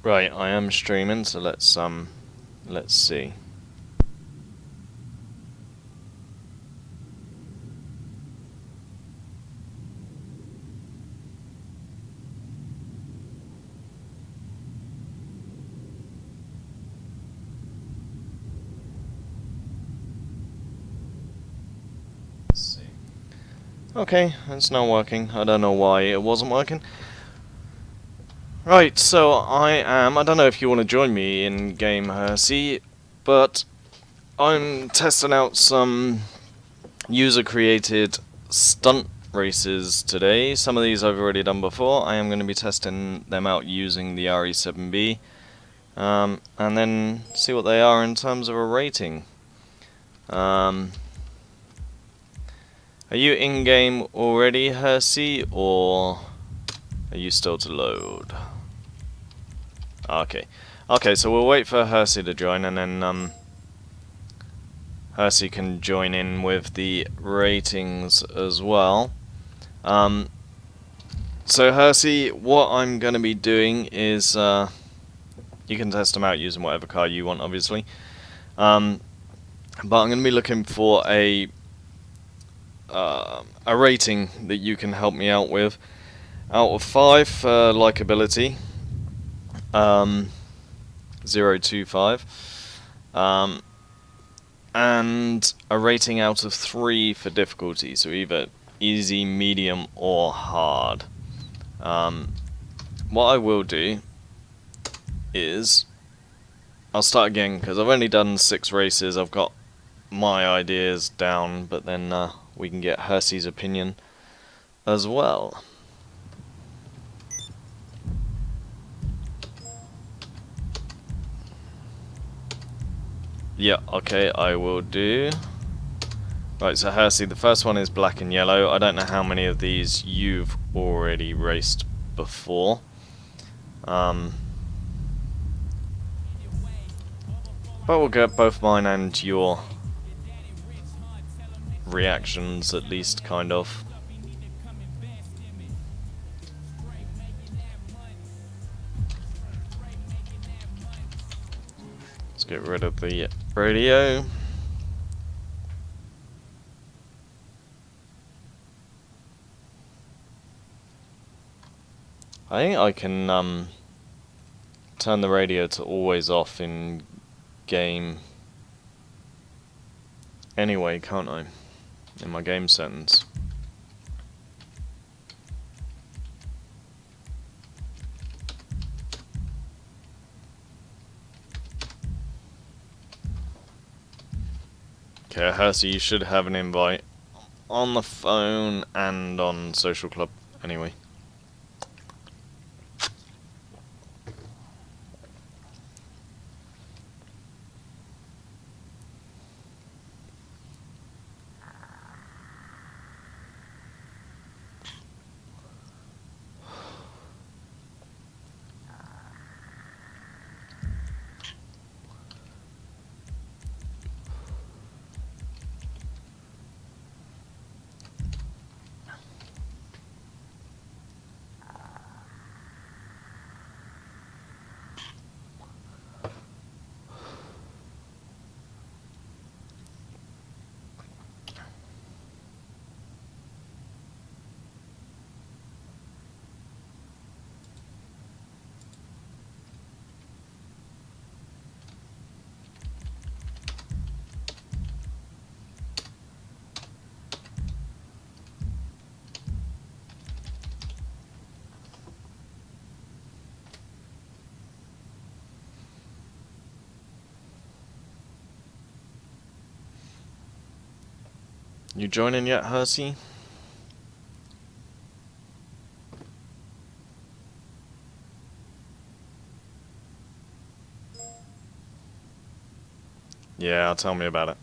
Right, I am streaming, so let's see. Okay, it's not working. I don't know why it wasn't working. Right, so I don't know if you want to join me in game, Hersey, but I'm testing out some user-created stunt races today. Some of these I've already done before. I am going to be testing them out using the RE7B, and then see what they are in terms of a rating. Are you in-game already, Hersey, or are you still to load? Okay. Okay, so we'll wait for Hersey to join, and then Hersey can join in with the ratings as well. So Hersey, what I'm going to be doing is, you can test them out using whatever car you want, obviously. But I'm going to be looking for a rating that you can help me out with. Out of 5 for likability, 0 to 5, and a rating out of 3 for difficulty, so either easy, medium, or hard. What I will do is I'll start again because I've only done 6 races. I've got my ideas down, but then we can get Hersey's opinion as well. Yeah, okay, I will do. Right, so Hersey, the first one is black and yellow. I don't know how many of these you've already raced before. But we'll get both mine and your reactions, at least, kind of. Let's get rid of the radio. I think I can turn the radio to always off in game anyway, can't I? In my game settings. Okay, Hersey, you should have an invite on the phone and on Social Club anyway. You joining yet, Hersey? Yeah, tell me about it.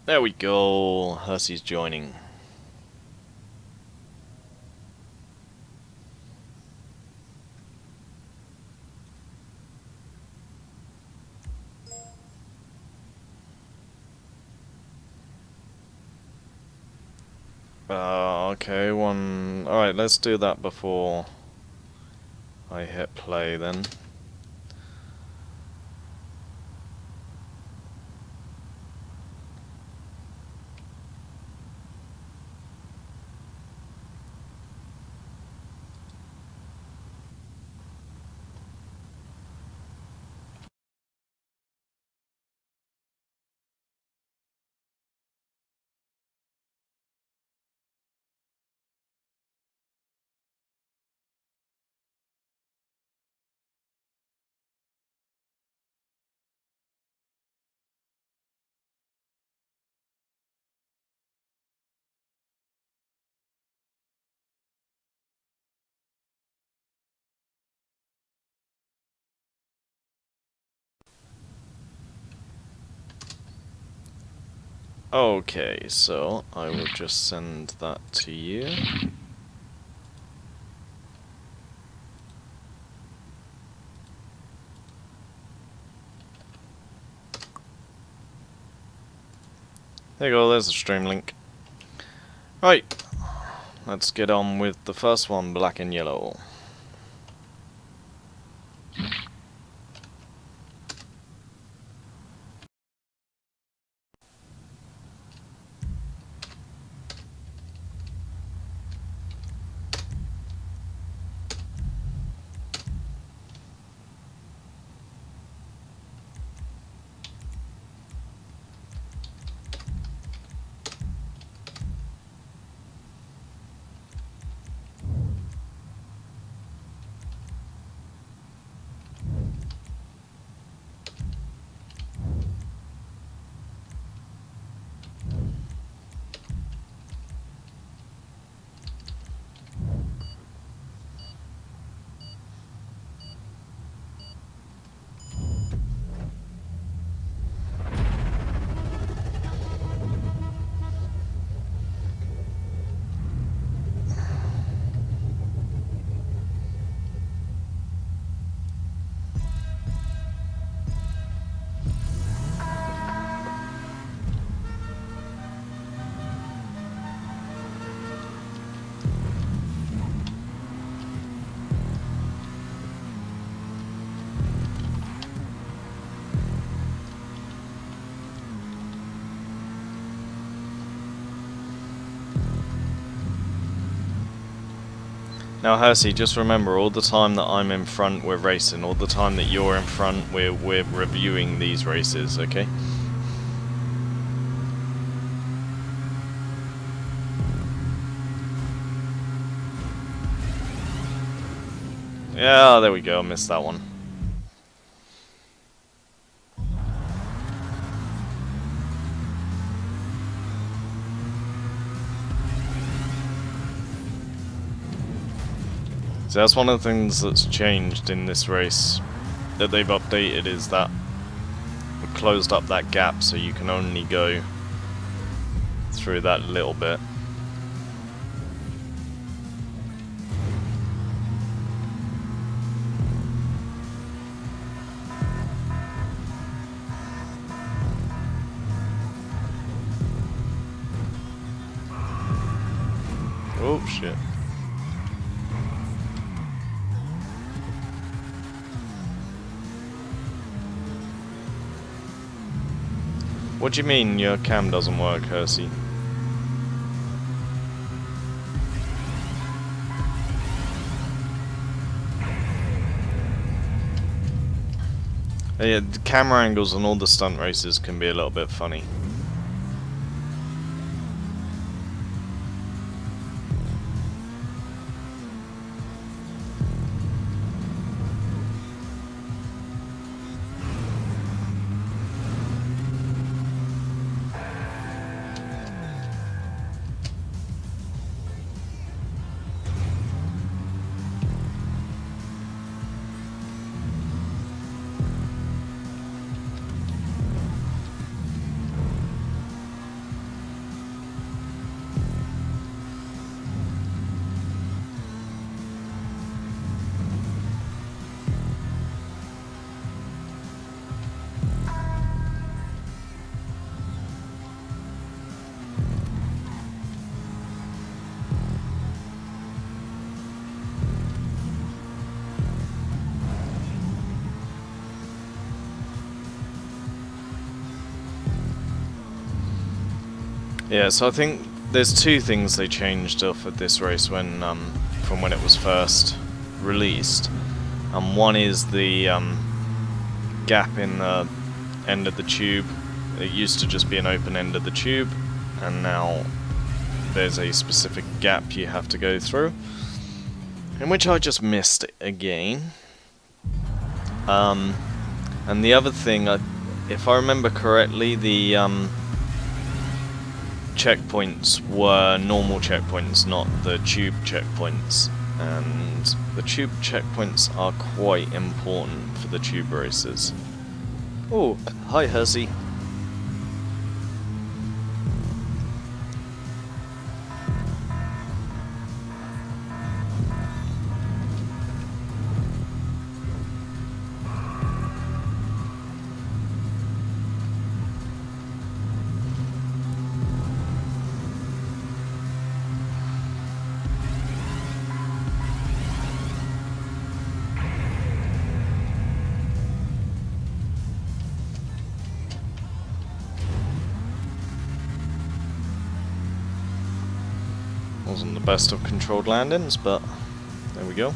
There we go. Hersey's joining. Okay, one. Alright, let's do that before I hit play then. Okay, so I will just send that to you. There you go, there's a stream link. Right, let's get on with the first one, black and yellow. Now Hersey, just remember, all the time that I'm in front we're racing, all the time that you're in front we're reviewing these races, okay? Yeah, there we go, missed that one. So that's one of the things that's changed in this race that they've updated, is that we've closed up that gap so you can only go through that little bit. Oh shit. What do you mean your cam doesn't work, Hersey? Yeah, the camera angles on all the stunt races can be a little bit funny. Yeah, so I think there's two things they changed off of this race when from when it was first released. One is the gap in the end of the tube. It used to just be an open end of the tube, and now there's a specific gap you have to go through, in which I just missed again. And the other thing, if I remember correctly, the checkpoints were normal checkpoints, not the tube checkpoints. And the tube checkpoints are quite important for the tube races. Oh, hi Hersey. Wasn't the best of controlled landings, but there we go.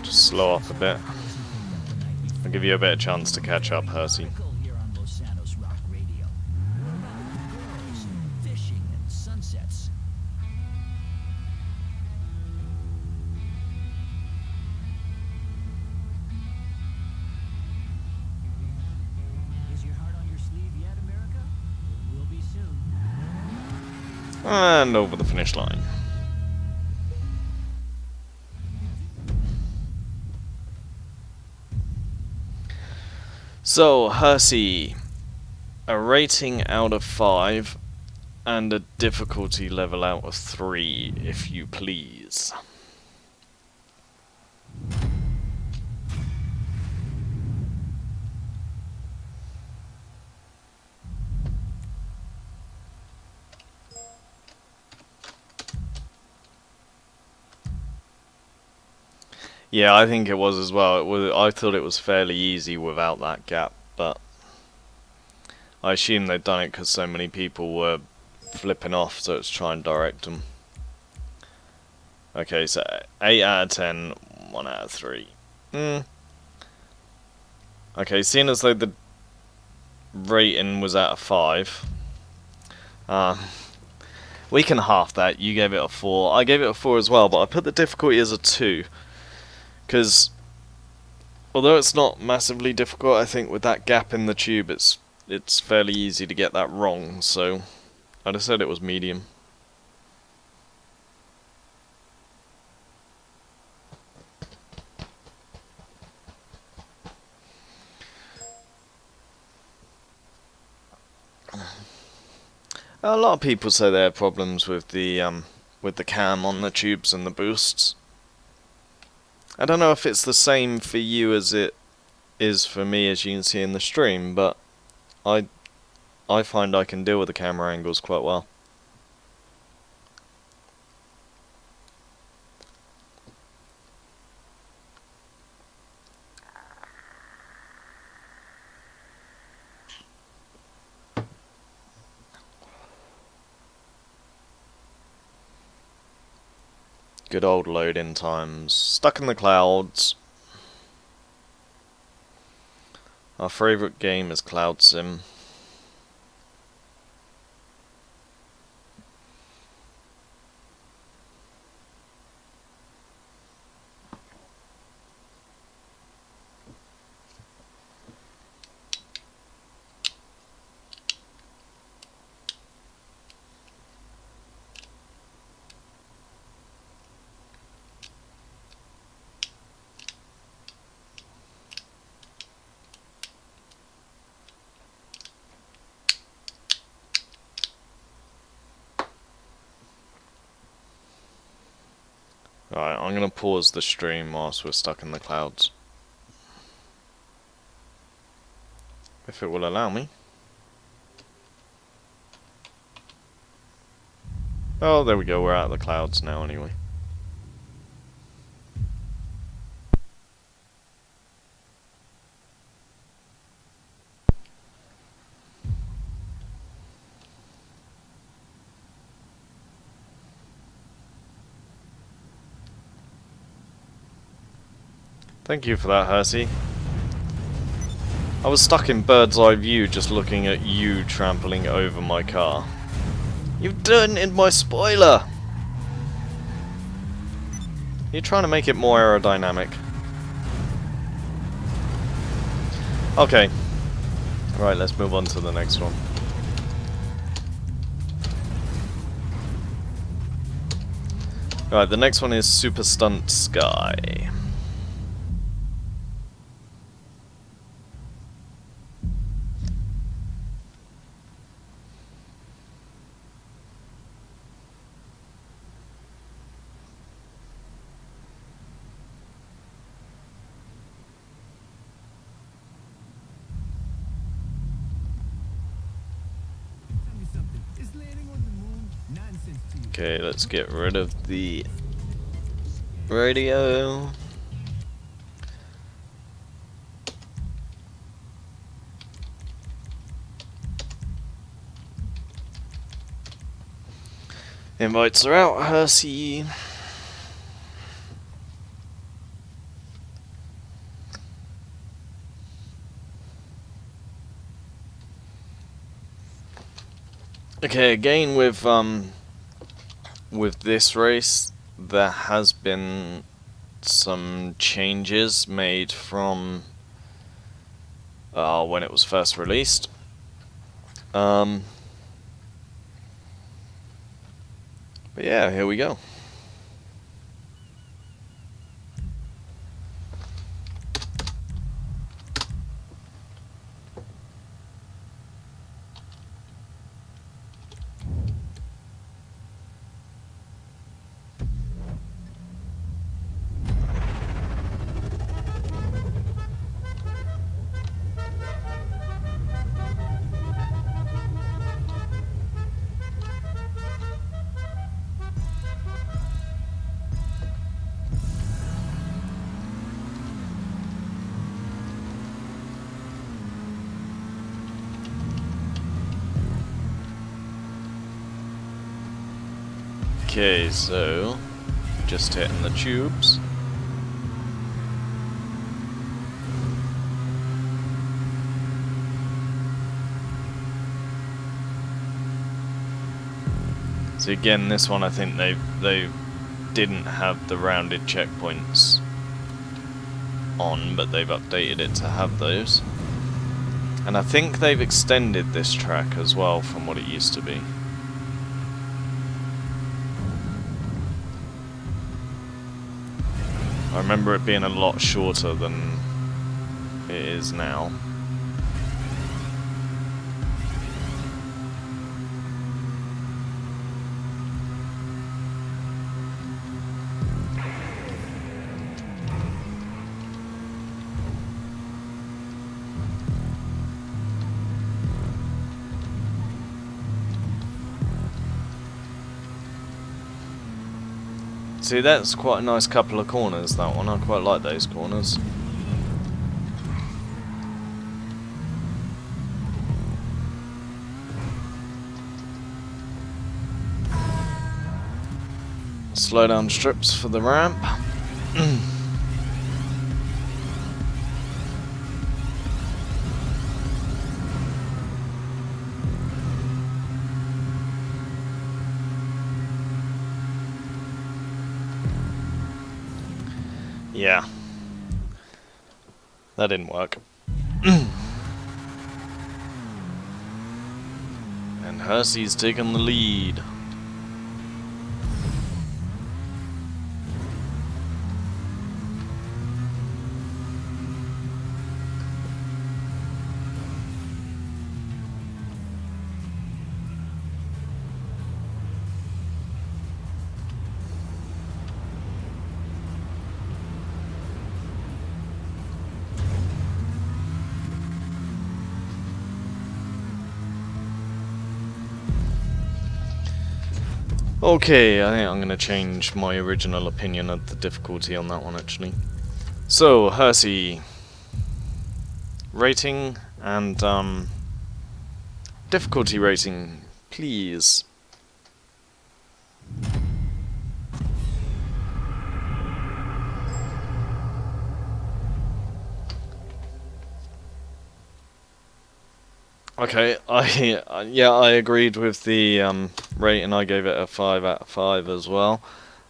Slow up a bit. I'll give you a better chance to catch up, Hersey. And over the finish line. So, Hersey, a rating out of 5 and a difficulty level out of 3, if you please. Yeah, I think it was as well. I thought it was fairly easy without that gap, but I assume they'd done it because so many people were flipping off, so it's try and direct them. Okay, so 8 out of 10, 1 out of 3. Okay, seeing as though the rating was out of 5, we can half that. You gave it a 4. I gave it a 4 as well, but I put the difficulty as a 2. Because, although it's not massively difficult, I think with that gap in the tube, it's fairly easy to get that wrong, so I'd have said it was medium. A lot of people say they have problems with the cam on the tubes and the boosts. I don't know if it's the same for you as it is for me, as you can see in the stream, but I find I can deal with the camera angles quite well. Good old load-in times. Stuck in the clouds. Our favourite game is Cloud Sim. Right, I'm gonna pause the stream whilst we're stuck in the clouds. If it will allow me. Oh, there we go, we're out of the clouds now anyway. Thank you for that, Hersey. I was stuck in bird's eye view just looking at you trampling over my car. You've dented my spoiler! You're trying to make it more aerodynamic. Okay. Right, let's move on to the next one. Right, the next one is Super Stunt Sky. Okay, let's get rid of the radio. Invites are out, Hersey. Okay, again with this race, there has been some changes made from when it was first released. But yeah, here we go. Okay, so just hitting the tubes. So again, this one I think they didn't have the rounded checkpoints on, but they've updated it to have those. And I think they've extended this track as well from what it used to be. I remember it being a lot shorter than it is now. See, that's quite a nice couple of corners, that one. I quite like those corners. Slow down strips for the ramp. Yeah. That didn't work. And Hersey's taking the lead. Okay, I think I'm going to change my original opinion of the difficulty on that one, actually. So, Hersey, rating and difficulty rating, please. Okay, I agreed with the rating. I gave it a 5 out of 5 as well.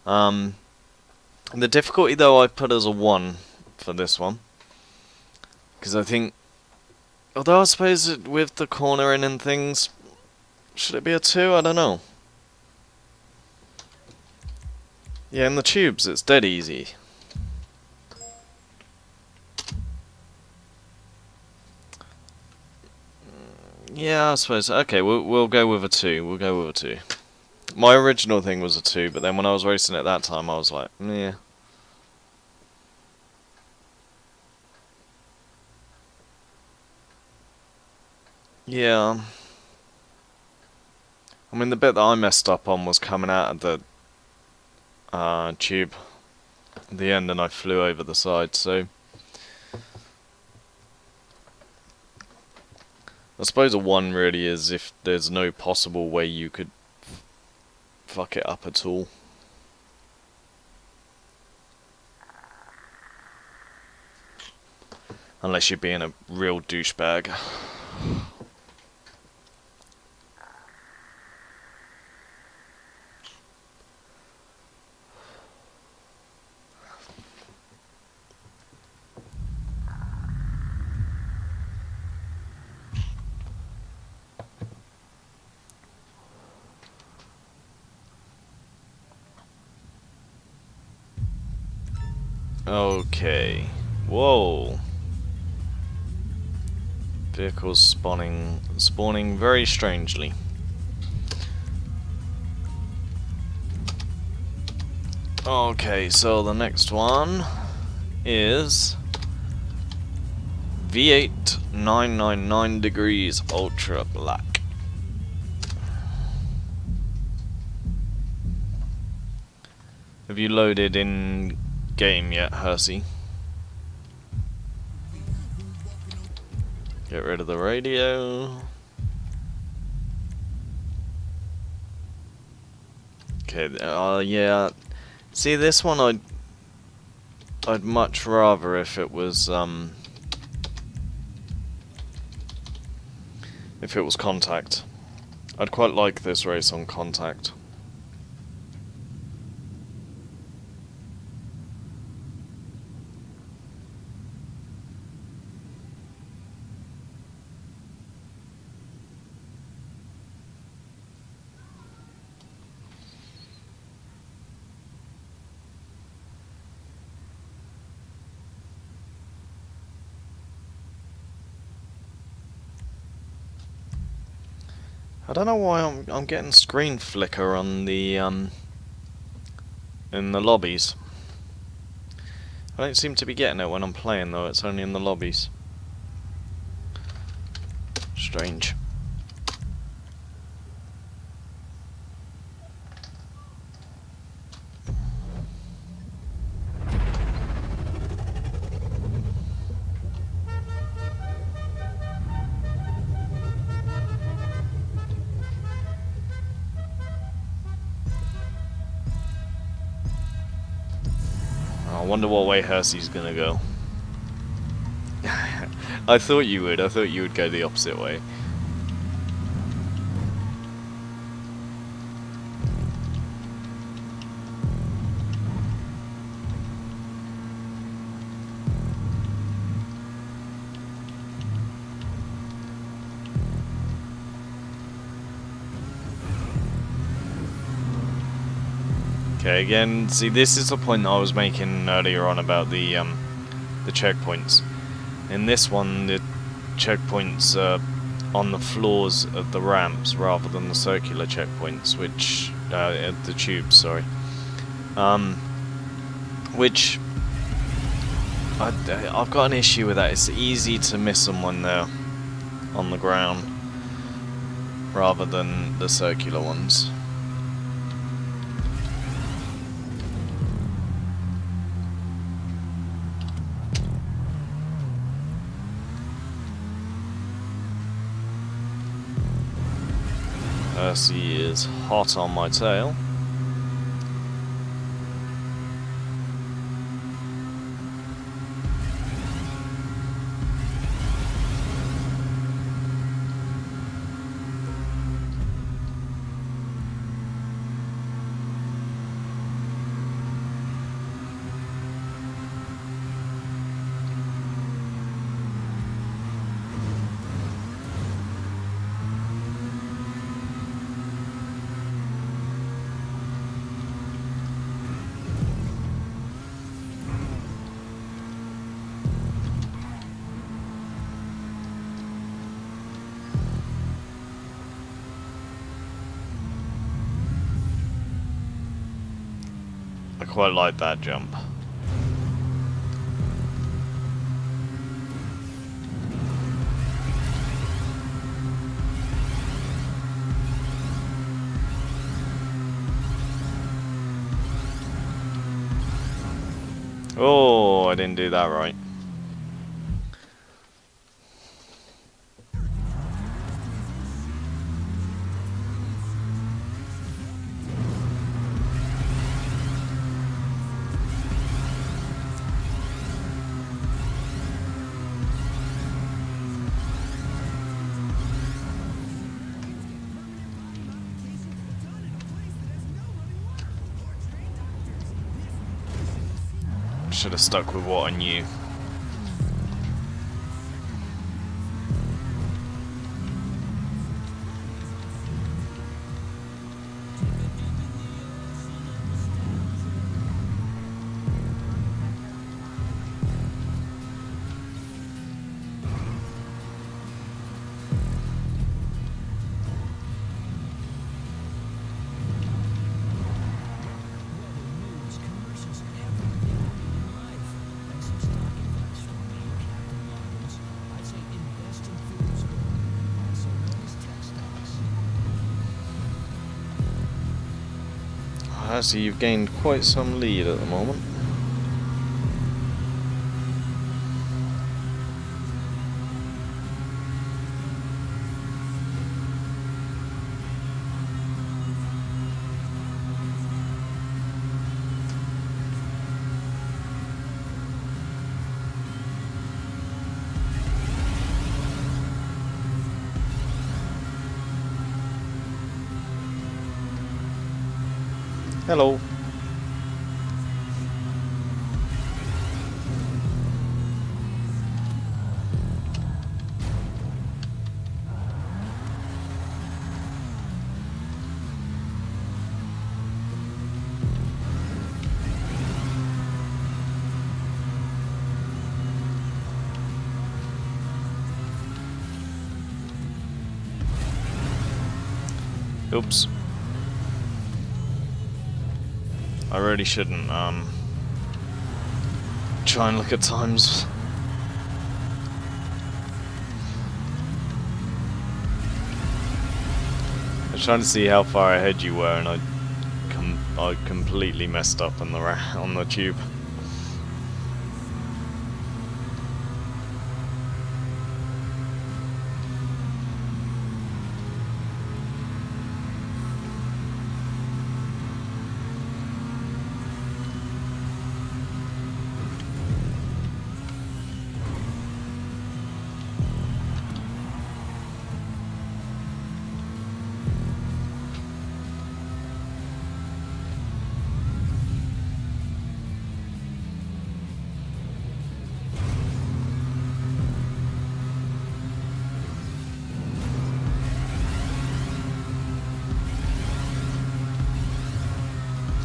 The difficulty though I put as a 1 for this one, because I think, although I suppose with the cornering and things, should it be a 2? I don't know. Yeah, in the tubes it's dead easy. Yeah, I suppose. Okay, we'll go with a 2. We'll go with a 2. My original thing was a 2, but then when I was racing it that time, I was like, yeah. Yeah. I mean, the bit that I messed up on was coming out of the tube at the end, and I flew over the side, so I suppose a 1 really is if there's no possible way you could fuck it up at all. Unless you're being a real douchebag. Okay. Whoa. Vehicles spawning very strangely. Okay, so the next one is V8 999 degrees ultra black. Have you loaded in game yet, Hersey? Get rid of the radio. Okay, yeah. See, this one I'd much rather if it was contact. I'd quite like this race on contact. I don't know why I'm getting screen flicker on the in the lobbies. I don't seem to be getting it when I'm playing though. It's only in the lobbies. Strange. I wonder what way Hersey's gonna go. I thought you would. I thought you would go the opposite way. Okay, again, see, this is the point that I was making earlier on about the checkpoints. In this one, the checkpoints are on the floors of the ramps rather than the circular checkpoints, which the tubes, sorry. Which I've got an issue with that. It's easy to miss someone there on the ground rather than the circular ones. Hersey is hot on my tail. I quite like that jump. Oh, I didn't do that right. Should have stuck with what I knew. I see you've gained quite some lead at the moment. Hello. Oops. I really shouldn't try and look at times. I was trying to see how far ahead you were, and I completely messed up on the tube.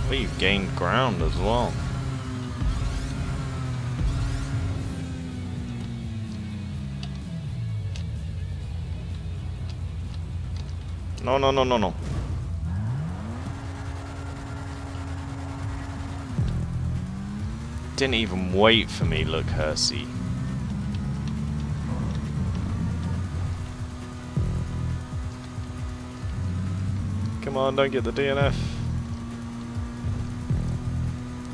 Well, you've gained ground as well. No, no, no, no, no. Didn't even wait for me, look, Hersey. Come on, don't get the DNF.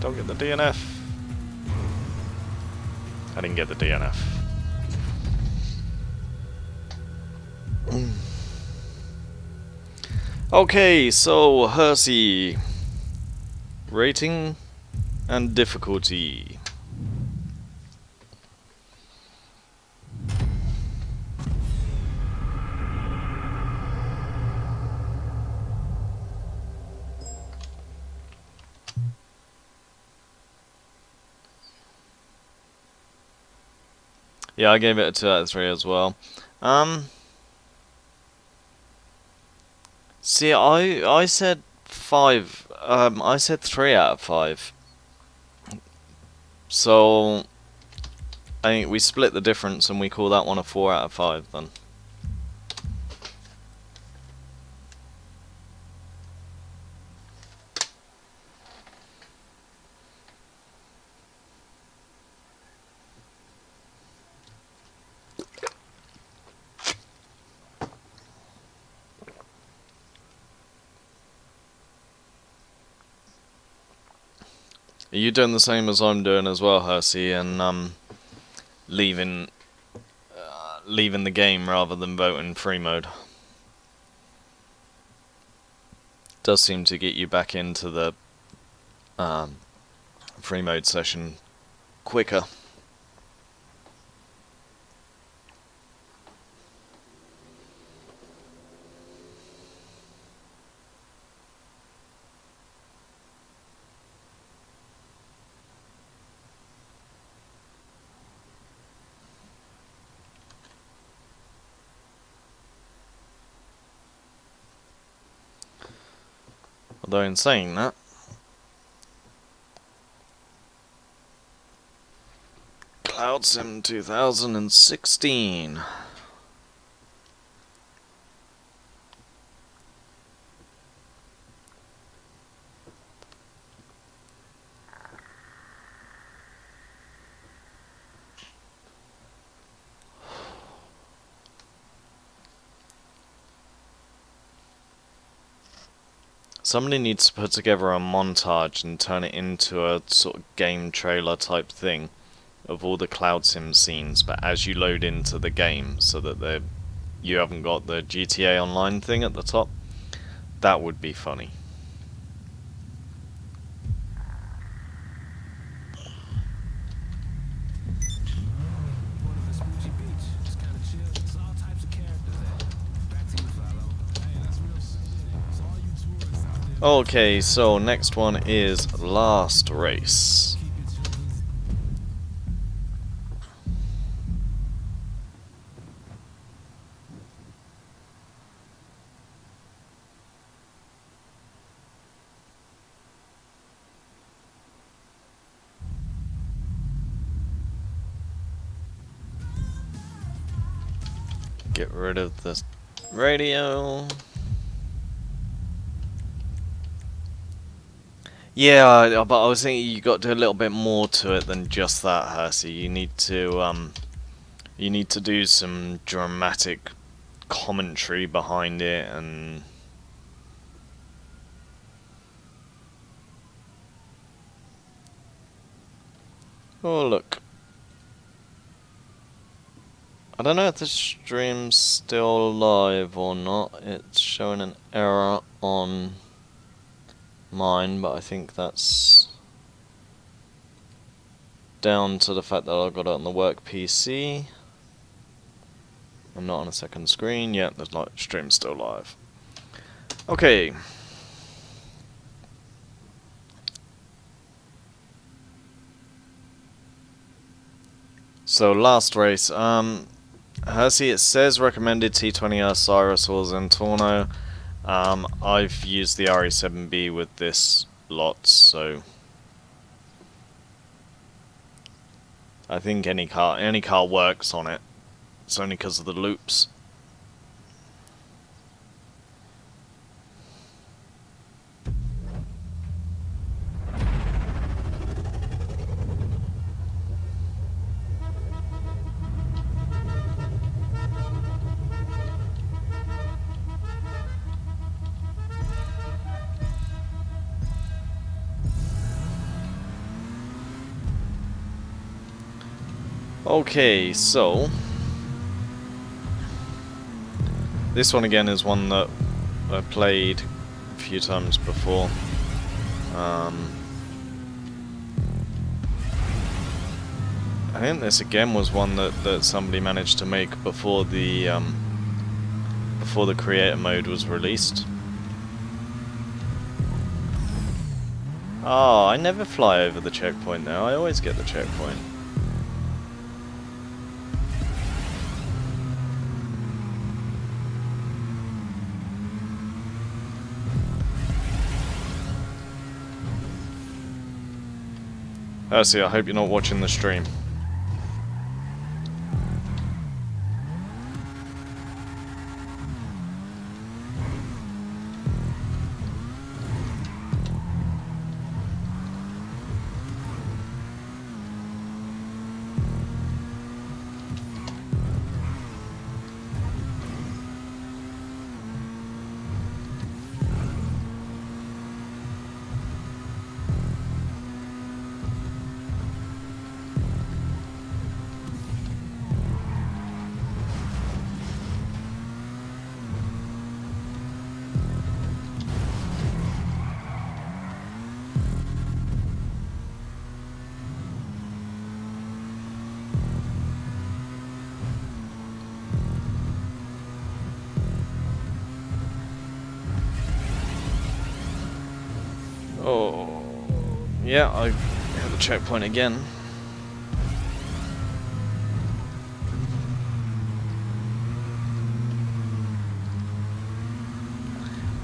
Don't get the DNF. I didn't get the DNF. Okay, so Hersey. Rating and difficulty. Yeah, I gave it a 2 out of 3 as well. See, I said 5. I said 3 out of 5. So I think we split the difference and we call that one a 4 out of 5 then. Are you doing the same as I'm doing as well, Hersey, and leaving leaving the game rather than voting free mode? Does seem to get you back into the free mode session quicker. Although in saying that, Cloud Sim 2016. Somebody needs to put together a montage and turn it into a sort of game trailer type thing of all the Cloud Sim scenes, but as you load into the game, so that you haven't got the GTA Online thing at the top. That would be funny. Okay, so next one is Last Race. Get rid of the radio. Yeah, but I was thinking you got to do a little bit more to it than just that, Hersey. You need to do some dramatic commentary behind it and oh look. I don't know if the stream's still live or not. It's showing an error on mine, but I think that's down to the fact that I got it on the work PC. I'm not on a second screen yet. The stream's still live. Okay. So last race. Hersey, it says recommended T20R Cyrus or Zentorno. I've used the RE7B with this lot, so I think any car works on it. It's only because of the loops. Okay, so this one again is one that I played a few times before. I think this again was one that somebody managed to make before the creator mode was released. Oh, I never fly over the checkpoint now. I always get the checkpoint. Percy, I hope you're not watching the stream. Oh, yeah, I hit the checkpoint again.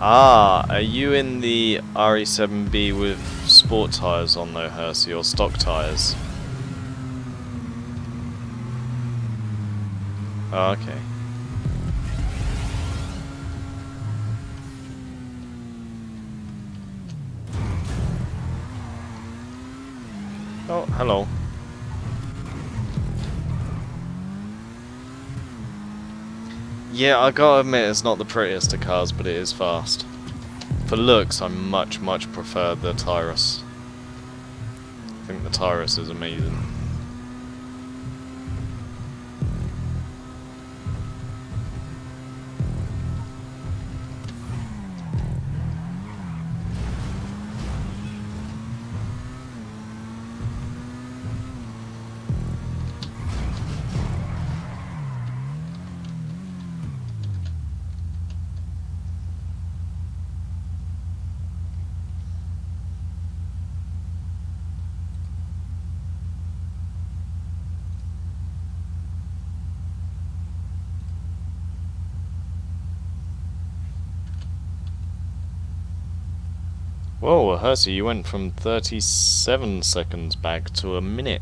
Ah, are you in the RE7B with sport tyres on though, Hersey, or stock tyres? Oh, okay. Oh, hello. Yeah, I gotta admit it's not the prettiest of cars, but it is fast. For looks, I much prefer the Tyrus. I think the Tyrus is amazing. Whoa, Hersey, you went from 37 seconds back to a minute.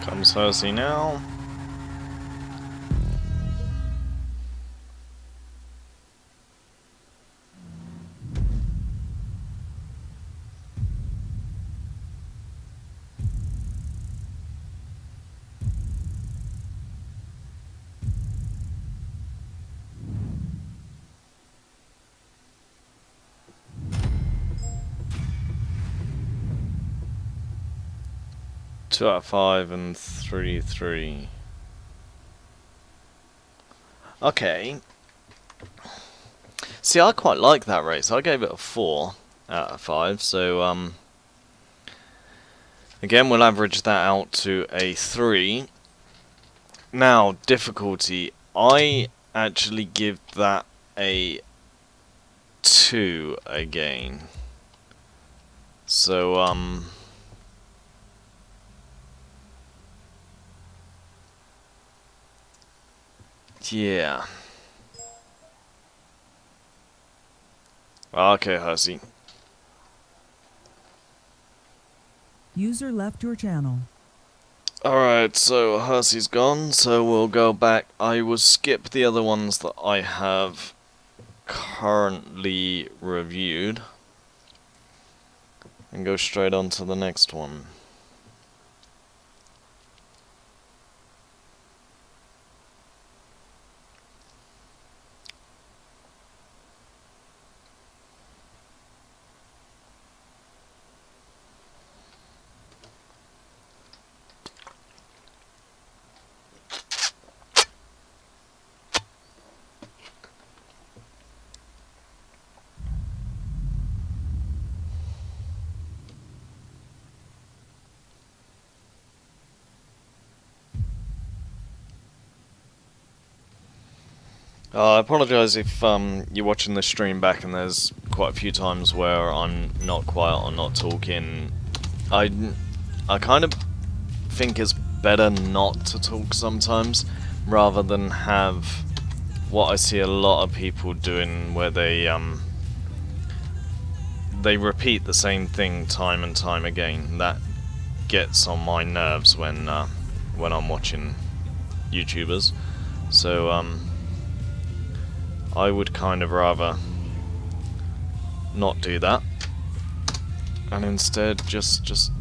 Comes Hersey now. Two out of 5 and 3-3. Okay. See, I quite like that race. I gave it a 4 out of 5. So again, we'll average that out to a 3. Now, difficulty. I actually give that a 2 again. So, yeah. Okay, Hussy. User left your channel. Alright, so Hussy's gone, so we'll go back. I will skip the other ones that I have currently reviewed and go straight on to the next one. I apologise if you're watching the stream back and there's quite a few times where I'm not quiet or not talking. I kind of think it's better not to talk sometimes, rather than have what I see a lot of people doing, where they repeat the same thing time and time again. That gets on my nerves when I'm watching YouTubers. So I would kind of rather not do that, and instead just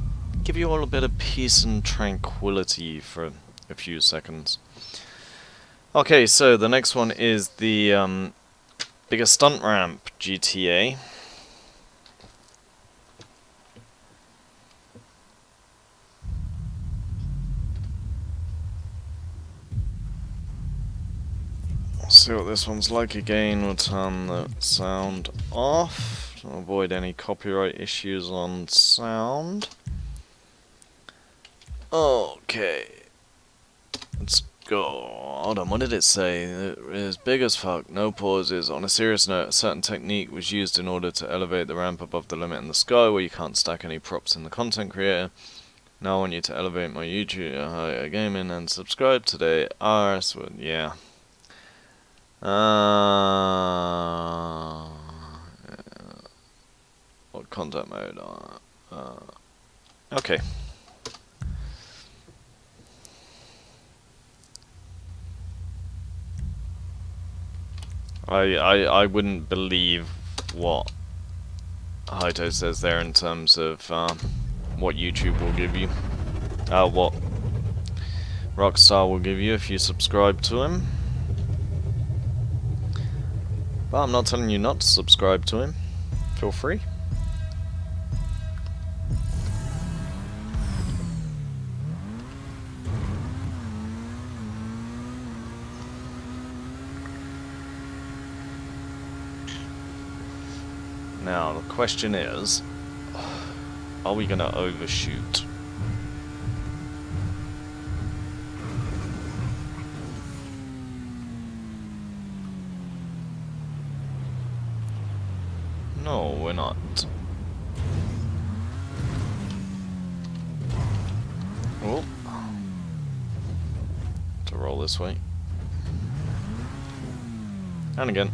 give you all a bit of peace and tranquility for a few seconds. Okay, so the next one is the bigger stunt ramp GTA. See what this one's like again. We'll turn the sound off to avoid any copyright issues on sound. Okay, let's go. Hold on, what did it say? It is big as fuck, no pauses. On a serious note, a certain technique was used in order to elevate the ramp above the limit in the sky, where you can't stack any props in the content creator. Now I want you to elevate my YouTube gaming and subscribe today. Yeah. What content mode? Okay. I wouldn't believe what Haito says there in terms of what YouTube will give you. What Rockstar will give you if you subscribe to him. But I'm not telling you not to subscribe to him. Feel free. Now, the question is, are we going to overshoot? No, we're not. Oh. To roll this way. And again.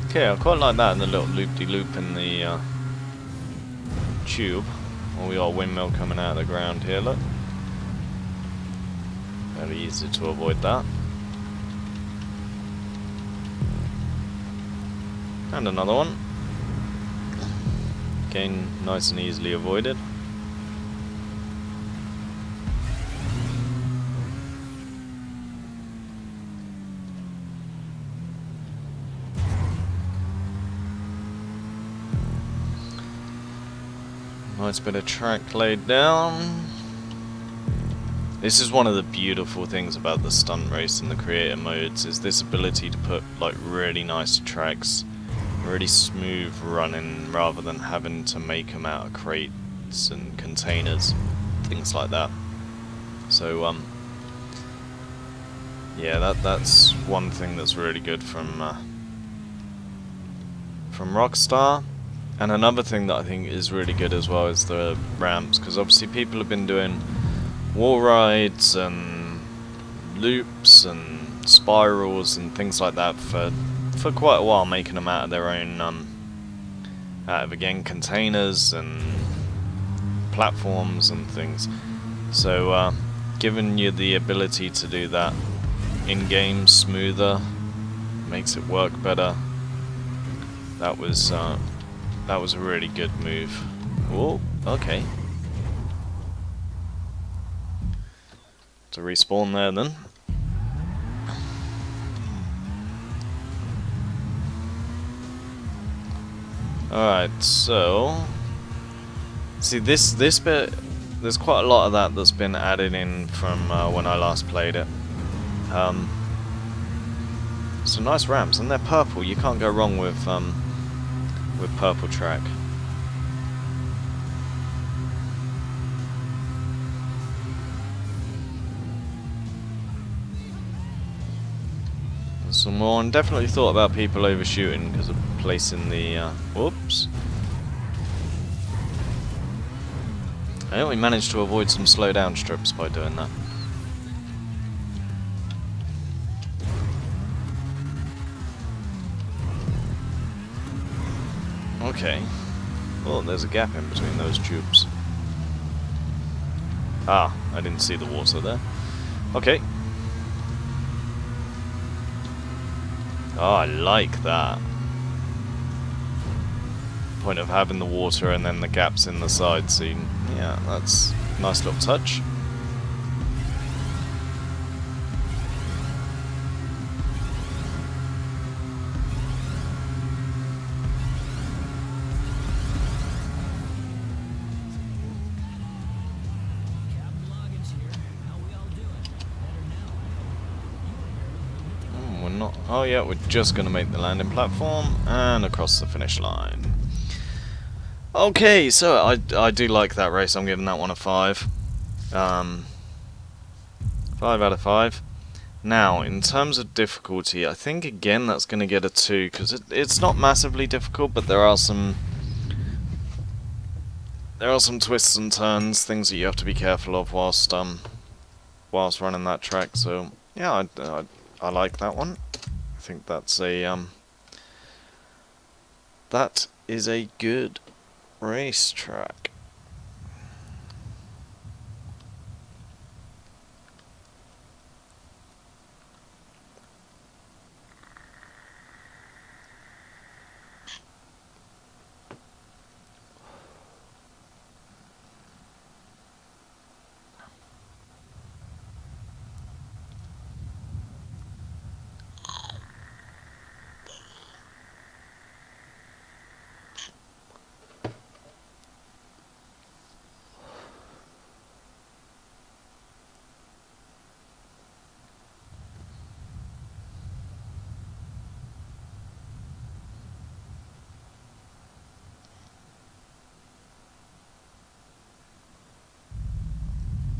Okay, I quite like that in the little loop-de-loop in the tube. Well, we got a windmill coming out of the ground here, look. Very easy to avoid that. And another one. Again, nice and easily avoided. Nice bit of track laid down. This is one of the beautiful things about the stunt race and the creator modes, is this ability to put like really nice tracks, really smooth running, rather than having to make them out of crates and containers, things like that. So yeah, that's one thing that's really good from Rockstar. And another thing that I think is really good as well is the ramps, because obviously people have been doing wall rides and loops and spirals and things like that for quite a while, making them out of their own out of, again, containers and platforms and things. So giving you the ability to do that in-game smoother makes it work better. That was a really good move. Oh, okay. To respawn there then. Alright, so see this bit, there's quite a lot of that that's been added in from when I last played it. Some nice ramps, and they're purple. You can't go wrong with purple track. Some more, and definitely thought about people overshooting because of placing the whoops. I only managed to avoid some slow down strips by doing that. Okay. Oh, there's a gap in between those tubes. Ah, I didn't see the water there. Okay. Oh, I like that. Point of having the water and then the gaps in the side, so you, yeah, that's a nice little touch. Oh yeah, we're just going to make the landing platform and across the finish line. Okay, so I do like that race. I'm giving that one a 5. 5 out of 5. Now, in terms of difficulty, I think again that's going to get a 2, because it's not massively difficult, but there are some twists and turns, things that you have to be careful of whilst running that track. So yeah, I like that one. I think that's that is a good racetrack.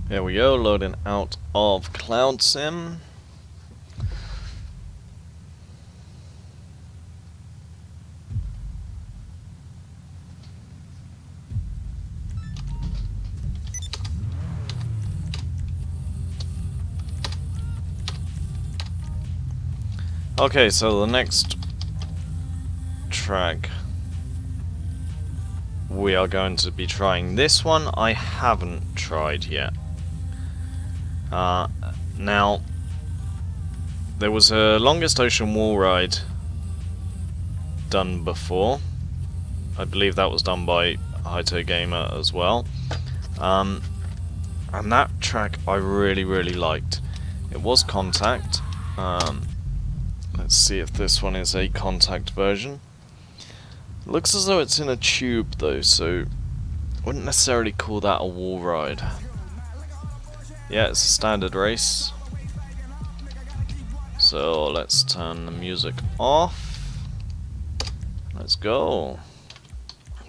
There we go, loading out of Cloud Sim. Okay, so the next track we are going to be trying. This one I haven't tried yet. Now, there was a longest ocean wall ride done before. I believe that was done by Haito Gamer as well. And that track I really liked. It was Contact. Let's see if this one is a Contact version. Looks as though it's in a tube though, so I wouldn't necessarily call that a wall ride. Yeah, it's a standard race. So let's turn the music off. Let's go.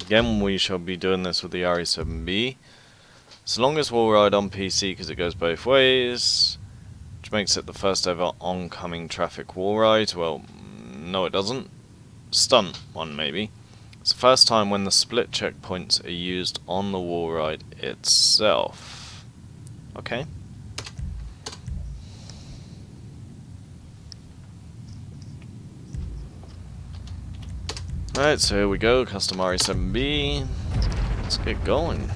Again, we shall be doing this with the RE7B. So long as we'll ride on PC, because it goes both ways, which makes it the first ever oncoming traffic wall ride. Well, no it doesn't. Stunt one, maybe. It's the first time when the split checkpoints are used on the wall ride itself. Okay. Alright, so here we go, custom RE7B. Let's get going.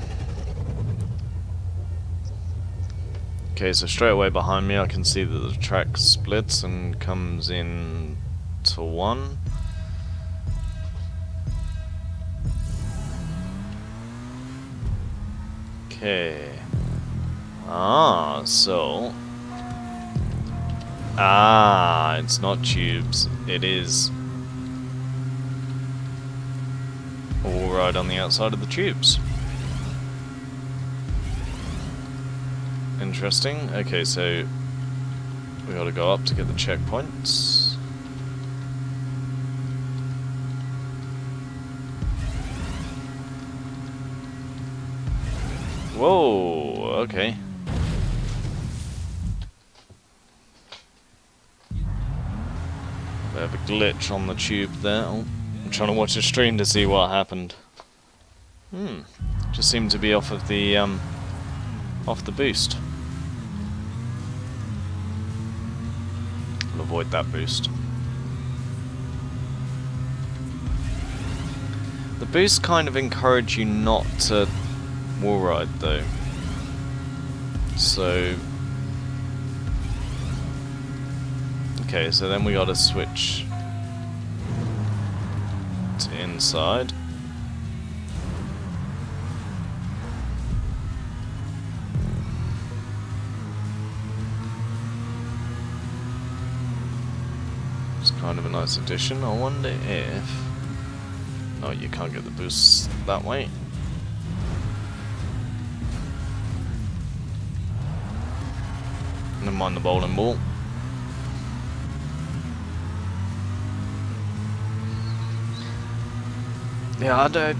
Okay, so straight away behind me I can see that the track splits and comes in to one. Okay. So... it's not tubes, it is all right on the outside of the tubes. Interesting. Okay, so we gotta go up to get the checkpoints. Whoa, okay. Bit of a glitch on the tube there. Oh, I'm trying to watch a stream to see what happened. Just seemed to be off of the boost. I'll avoid that boost. The boosts kind of encourage you not to wall ride though. So okay, so then we gotta switch to inside. It's kind of a nice addition. I wonder if... No, you can't get the boosts that way. Never mind the bowling ball. Yeah,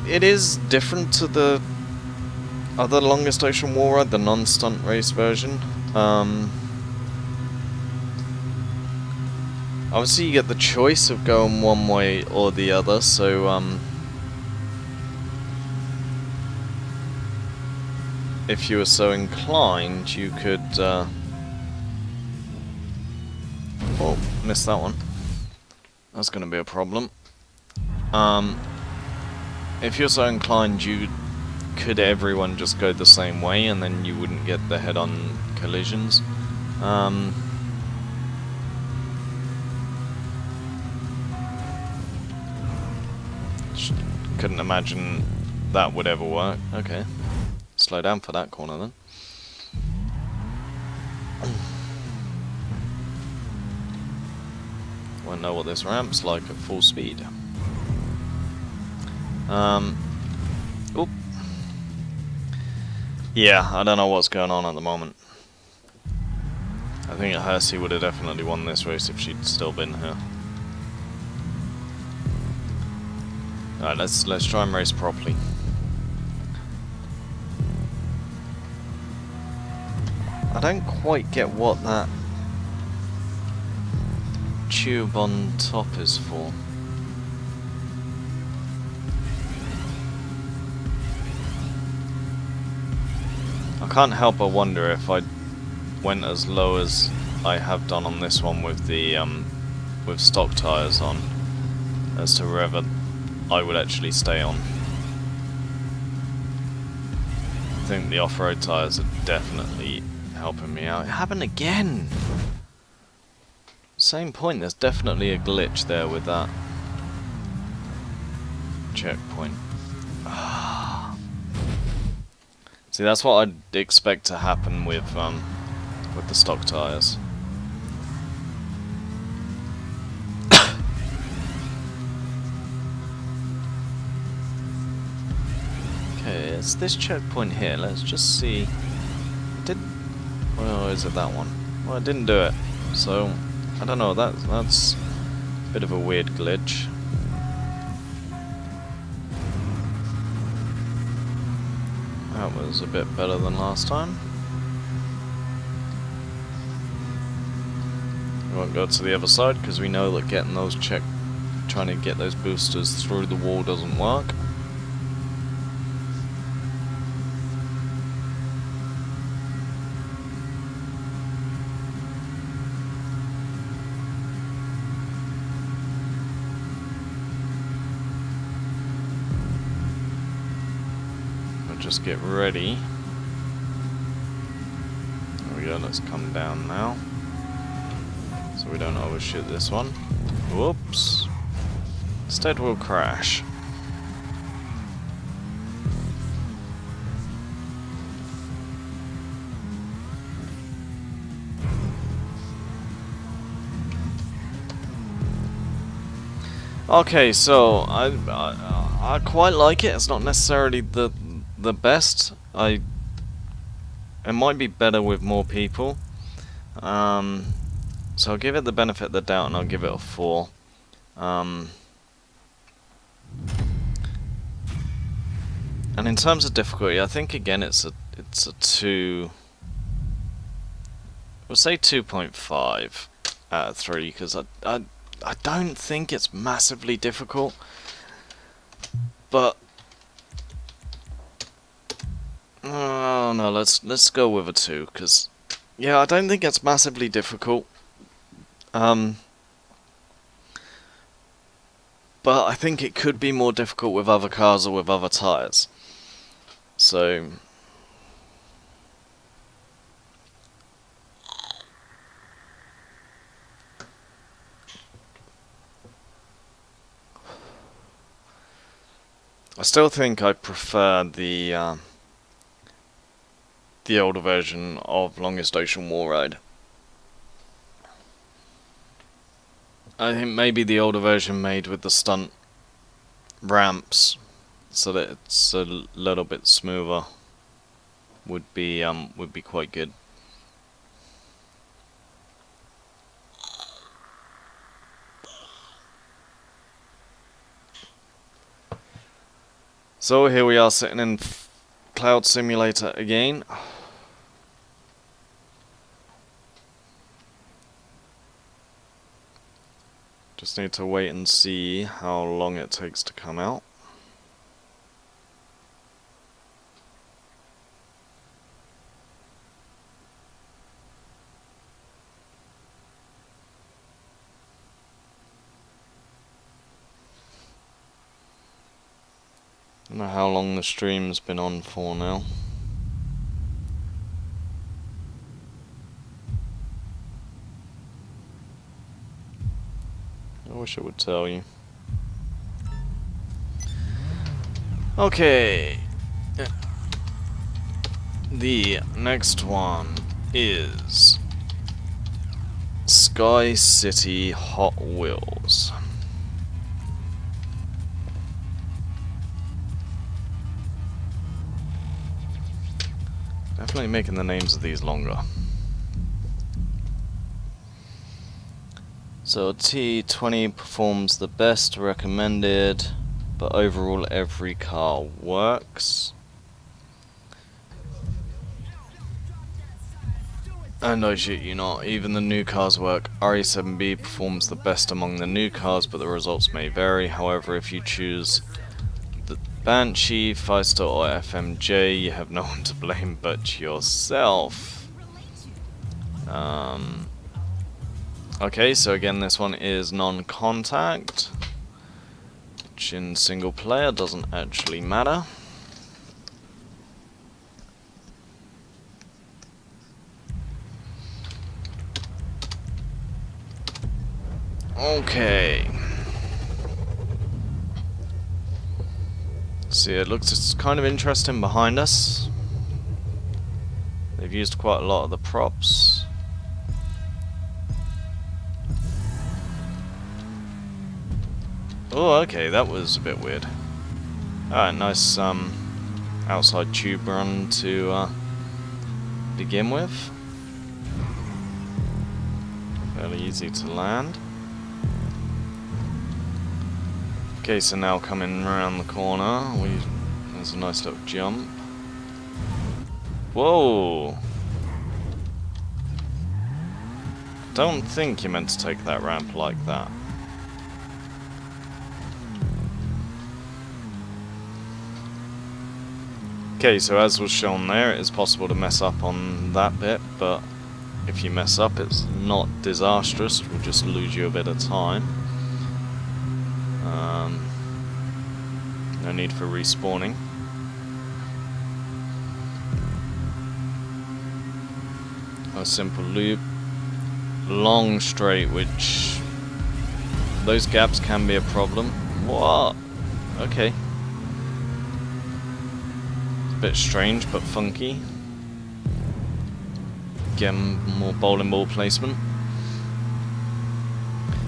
it is different to the other longest ocean wall ride, the non-stunt race version. Obviously you get the choice of going one way or the other, so if you were so inclined you could oh, missed that one. That's gonna be a problem. If you're so inclined, could everyone just go the same way and then you wouldn't get the head-on collisions. Couldn't imagine that would ever work. Okay. Slow down for that corner then. Won't know what this ramp's like at full speed. Oop. Yeah, I don't know what's going on at the moment. I think Hersey would have definitely won this race if she'd still been here. Alright, let's try and race properly. I don't quite get what that tube on top is for. I can't help but wonder if I went as low as I have done on this one with the with stock tyres on, as to wherever I would actually stay on. I think the off-road tyres are definitely helping me out. It happened again! Same point, there's definitely a glitch there with that checkpoint. See, that's what I'd expect to happen with the stock tyres. Okay, it's this checkpoint here. Let's just see. is it that one? Well, it didn't do it. So, I don't know, that's a bit of a weird glitch. That was a bit better than last time. We won't go to the other side because we know that getting those trying to get those boosters through the wall doesn't work. We'll just get ready. There we go, let's come down now. So we don't overshoot this one. Whoops. Instead we'll crash. Okay, so I quite like it. It's not necessarily the best. It might be better with more people. So I'll give it the benefit of the doubt, and I'll give it a 4. And in terms of difficulty, I think again it's a 2. We'll say 2.5 out of 3 because I don't think it's massively difficult, but oh no, let's go with a 2 because yeah, I don't think it's massively difficult. But I think it could be more difficult with other cars or with other tyres. So I still think I prefer the older version of Longest Ocean Warride. I think maybe the older version made with the stunt ramps, so that it's a little bit smoother, would be quite good. So here we are sitting in Cloud Simulator again. Just need to wait and see how long it takes to come out. I don't know how long the stream's been on for now. I wish it would tell you. Okay. The next one is Sky City Hot Wheels. Definitely making the names of these longer. So T20 performs the best recommended, but overall every car works. And I shit you not, even the new cars work. RE7B performs the best among the new cars, but the results may vary. However, if you choose the Banshee, Firestar or FMJ, you have no one to blame but yourself. Okay, so again this one is non-contact, which in single player doesn't actually matter. Okay. See, it looks it's kind of interesting behind us. They've used quite a lot of the props. Oh, okay, that was a bit weird. Alright, nice outside tube run to begin with. fairly easy to land. Okay, so now coming around the corner, there's a nice little jump. Whoa! Don't think you're meant to take that ramp like that. Okay, so as was shown there, it is possible to mess up on that bit, but if you mess up, it's not disastrous. It will just lose you a bit of time. No need for respawning. A simple loop. Long straight, which... those gaps can be a problem. What? Okay. It's a bit strange, but funky. Again, more bowling ball placement.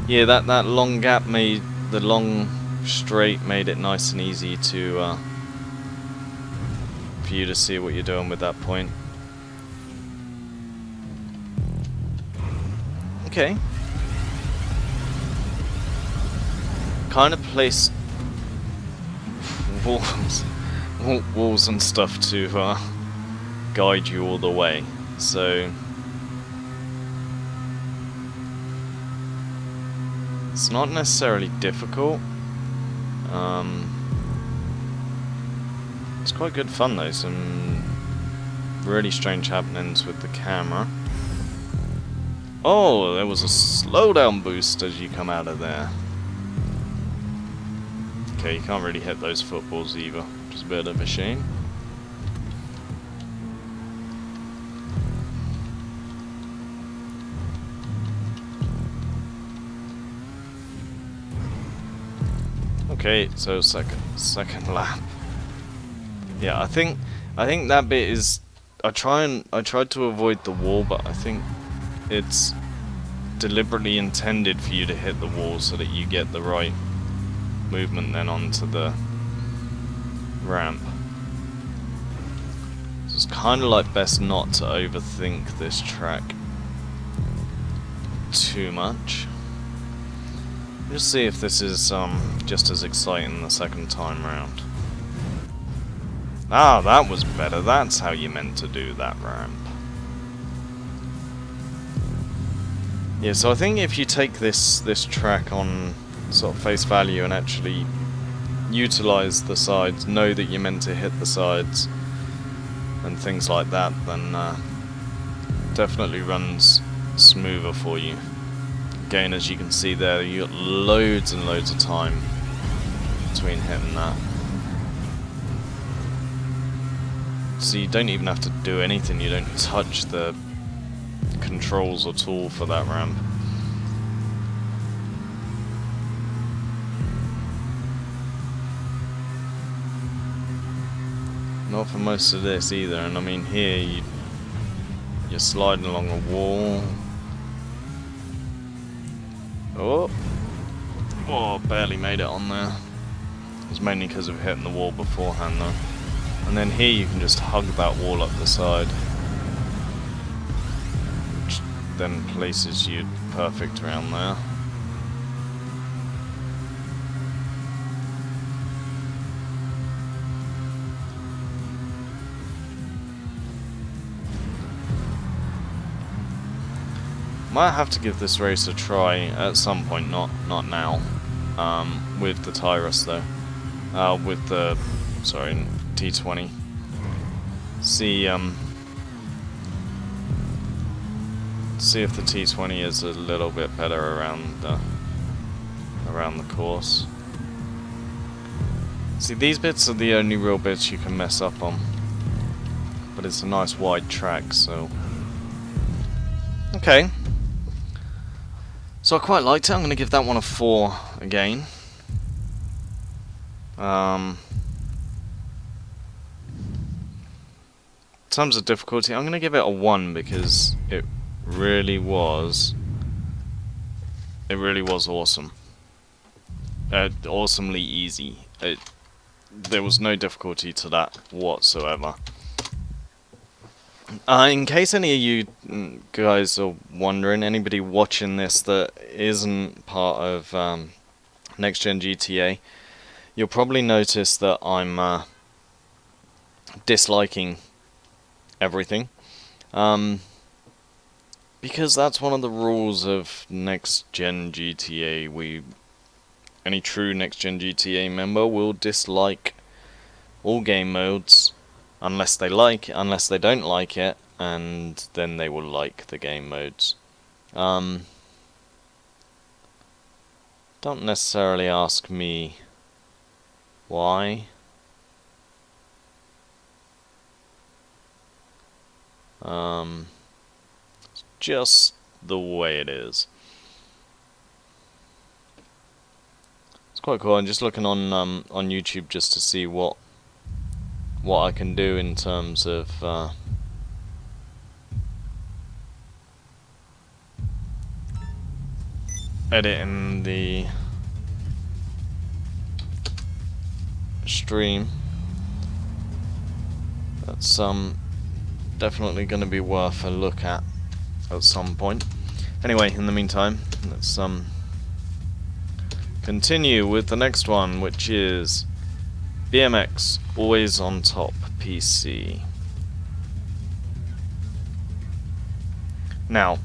Yeah, that long gap made... the long straight made it nice and easy to... for you to see what you're doing with that point. Okay. Kind of placed walls and stuff to guide you all the way. So it's not necessarily difficult. It's quite good fun though. Some really strange happenings with the camera. Oh, there was a slowdown boost as you come out of there. Okay, you can't really hit those footballs either, which is a bit of a shame. Okay, so second lap. Yeah, I think that bit is... I tried to avoid the wall, but I think it's deliberately intended for you to hit the wall so that you get the right movement then onto the ramp. So it's kind of like best not to overthink this track too much. Just see if this is just as exciting the second time round. Ah, that was better. That's how you meant to do that ramp. Yeah, so I think if you take this track on sort of face value and actually utilize the sides, know that you're meant to hit the sides and things like that, then definitely runs smoother for you. Again, as you can see there, you got loads and loads of time between hitting that. So you don't even have to do anything, you don't touch the controls at all for that ramp. Not for most of this either, and I mean here you're sliding along a wall. Oh, barely made it on there. It was mainly because of hitting the wall beforehand though. And then here you can just hug that wall up the side, which then places you perfect around there. Might have to give this race a try at some point, not now. With the Tyrus though, with the T20. See if the T20 is a little bit better around the course. See, these bits are the only real bits you can mess up on, but it's a nice wide track, so okay. So I quite liked it. I'm going to give that one a 4 again. In terms of difficulty, I'm going to give it a 1 because it really was awesome. Awesomely easy. There was no difficulty to that whatsoever. In case any of you guys are wondering, anybody watching this that isn't part of Next Gen GTA, you'll probably notice that I'm disliking everything. Because that's one of the rules of Next Gen GTA. Any true Next Gen GTA member will dislike all game modes unless they don't like it, and then they will like the game modes. Don't necessarily ask me why. It's just the way it is. It's quite cool. I'm just looking on YouTube just to see what I can do in terms of editing the stream. That's definitely going to be worth a look at some point. Anyway, in the meantime, let's continue with the next one, which is BMX Always on Top PC. Now,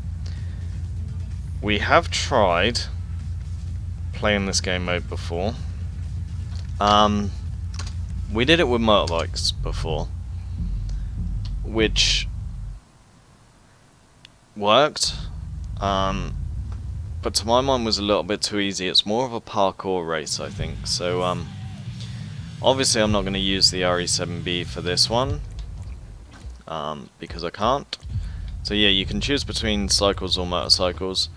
we have tried playing this game mode before. We did it with motorbikes before, which worked, but to my mind was a little bit too easy. It's more of a parkour race, I think. So obviously I'm not going to use the RE7B for this one, because I can't. So yeah, you can choose between cycles or motorcycles.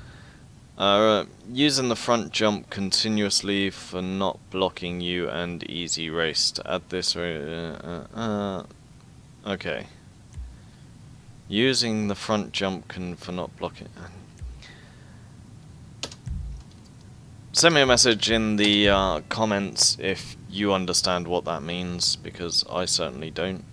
Using the front jump continuously for not blocking you, and easy race to add this. Okay. Using the front jump for not blocking. Send me a message in the comments if you understand what that means, because I certainly don't.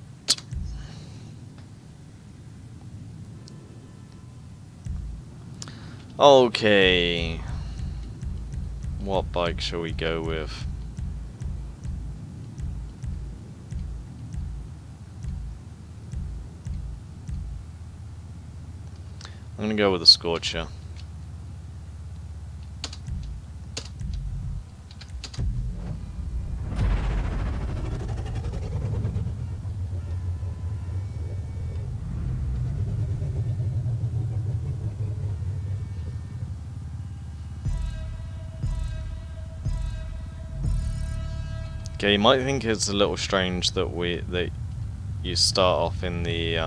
Okay. What bike shall we go with? I'm gonna go with a Scorcher. Okay, you might think it's a little strange that you start off in the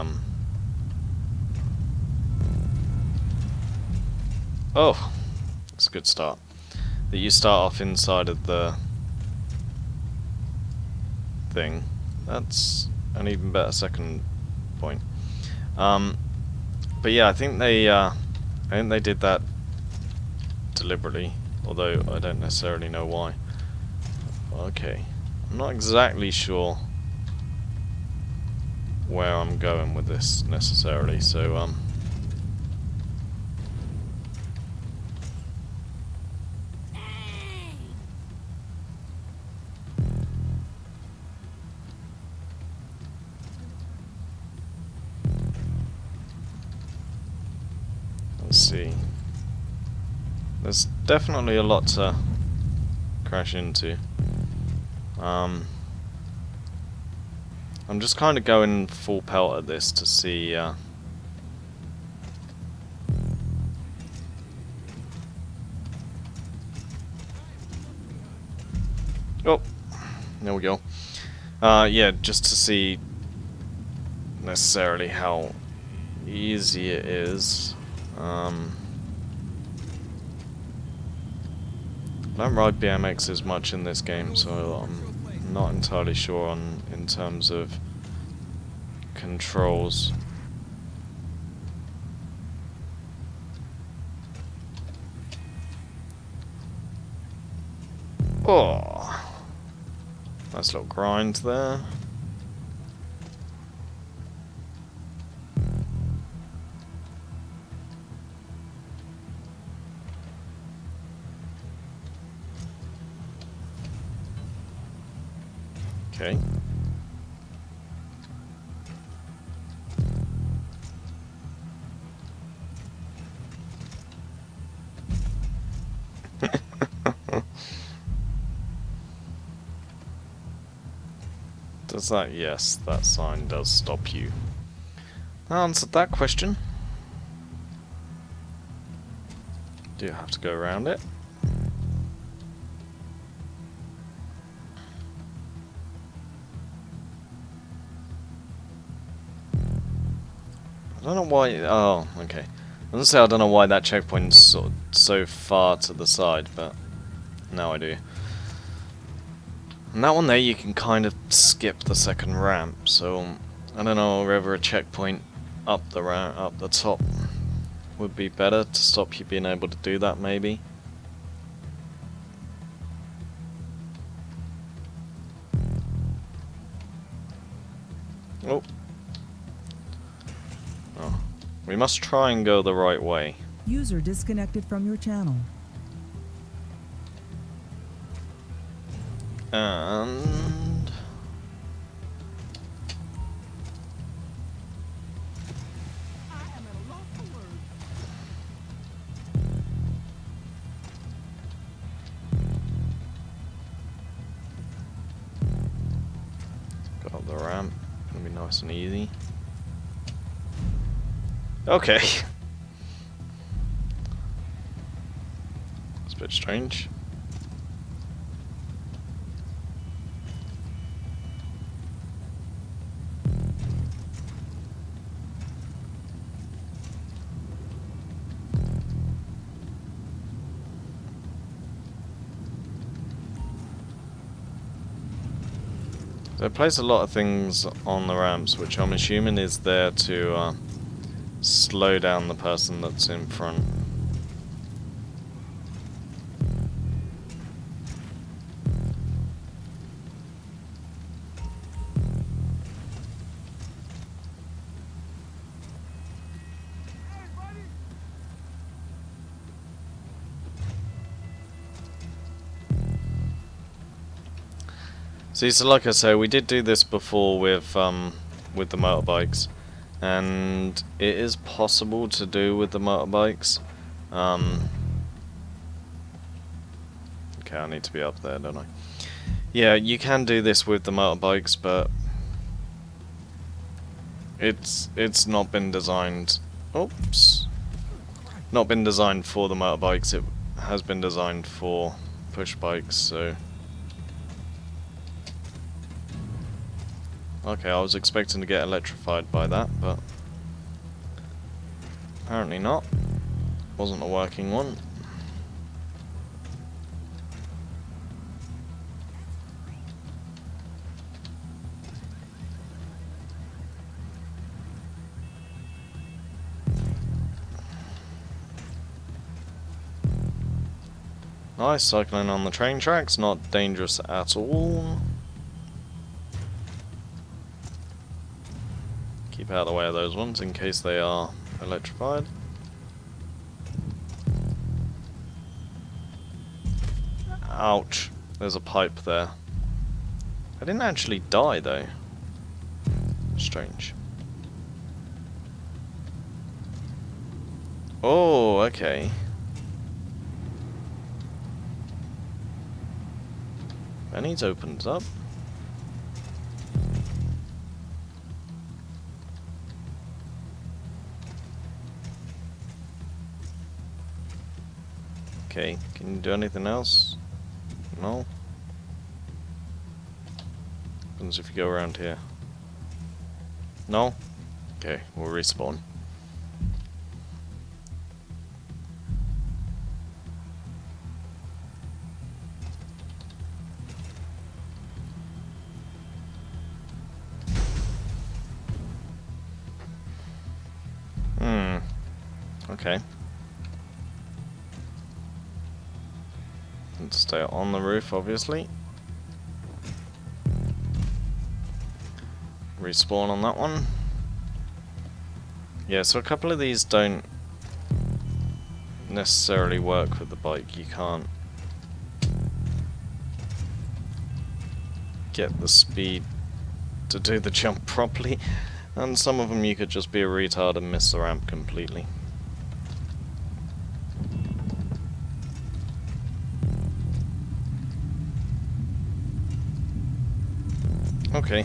oh, that's a good start. That you start off inside of the thing. That's an even better second point. But yeah, I think they did that deliberately, although I don't necessarily know why. Okay, I'm not exactly sure where I'm going with this necessarily, so let's see. There's definitely a lot to crash into. I'm just kind of going full pelt at this to see. Oh, there we go. Yeah, just to see necessarily how easy it is. I don't ride BMXs much in this game, so I'm not entirely sure in terms of controls. Oh, nice little grind there. Okay. Does that? Yes, that sign does stop you. I answered that question. Do you have to go around it? I don't know why. Oh, okay. I was gonna say I don't know why that checkpoint's so far to the side, but now I do. And that one there, you can kind of skip the second ramp. So I don't know whether a checkpoint up the ramp, up the top, would be better to stop you being able to do that, maybe. Oh. Oh. We must try and go the right way. User disconnected from your channel. And... go up the ramp. Gonna be nice and easy. Okay. It's a bit strange. They place a lot of things on the ramps, which I'm assuming is there to slow down the person that's in front. See, so like I say, we did do this before with the motorbikes, and it is possible to do with the motorbikes. Okay, I need to be up there, don't I? Yeah, you can do this with the motorbikes, but it's not been designed. Oops, not been designed for the motorbikes. It has been designed for push bikes, so. Okay, I was expecting to get electrified by that, but apparently not. Wasn't a working one. Nice, cycling on the train tracks, not dangerous at all. Keep out of the way of those ones in case they are electrified. Ouch, there's a pipe there. I didn't actually die though. Strange. Oh, okay. Benny's opens up. Okay, can you do anything else? No? What happens if you go around here? No? Okay, we'll respawn. Okay. Let's stay on the roof, obviously. Respawn on that one. Yeah, so a couple of these don't necessarily work with the bike. You can't. get the speed to do the jump properly, and some of them you could just be a retard and miss the ramp completely. Okay.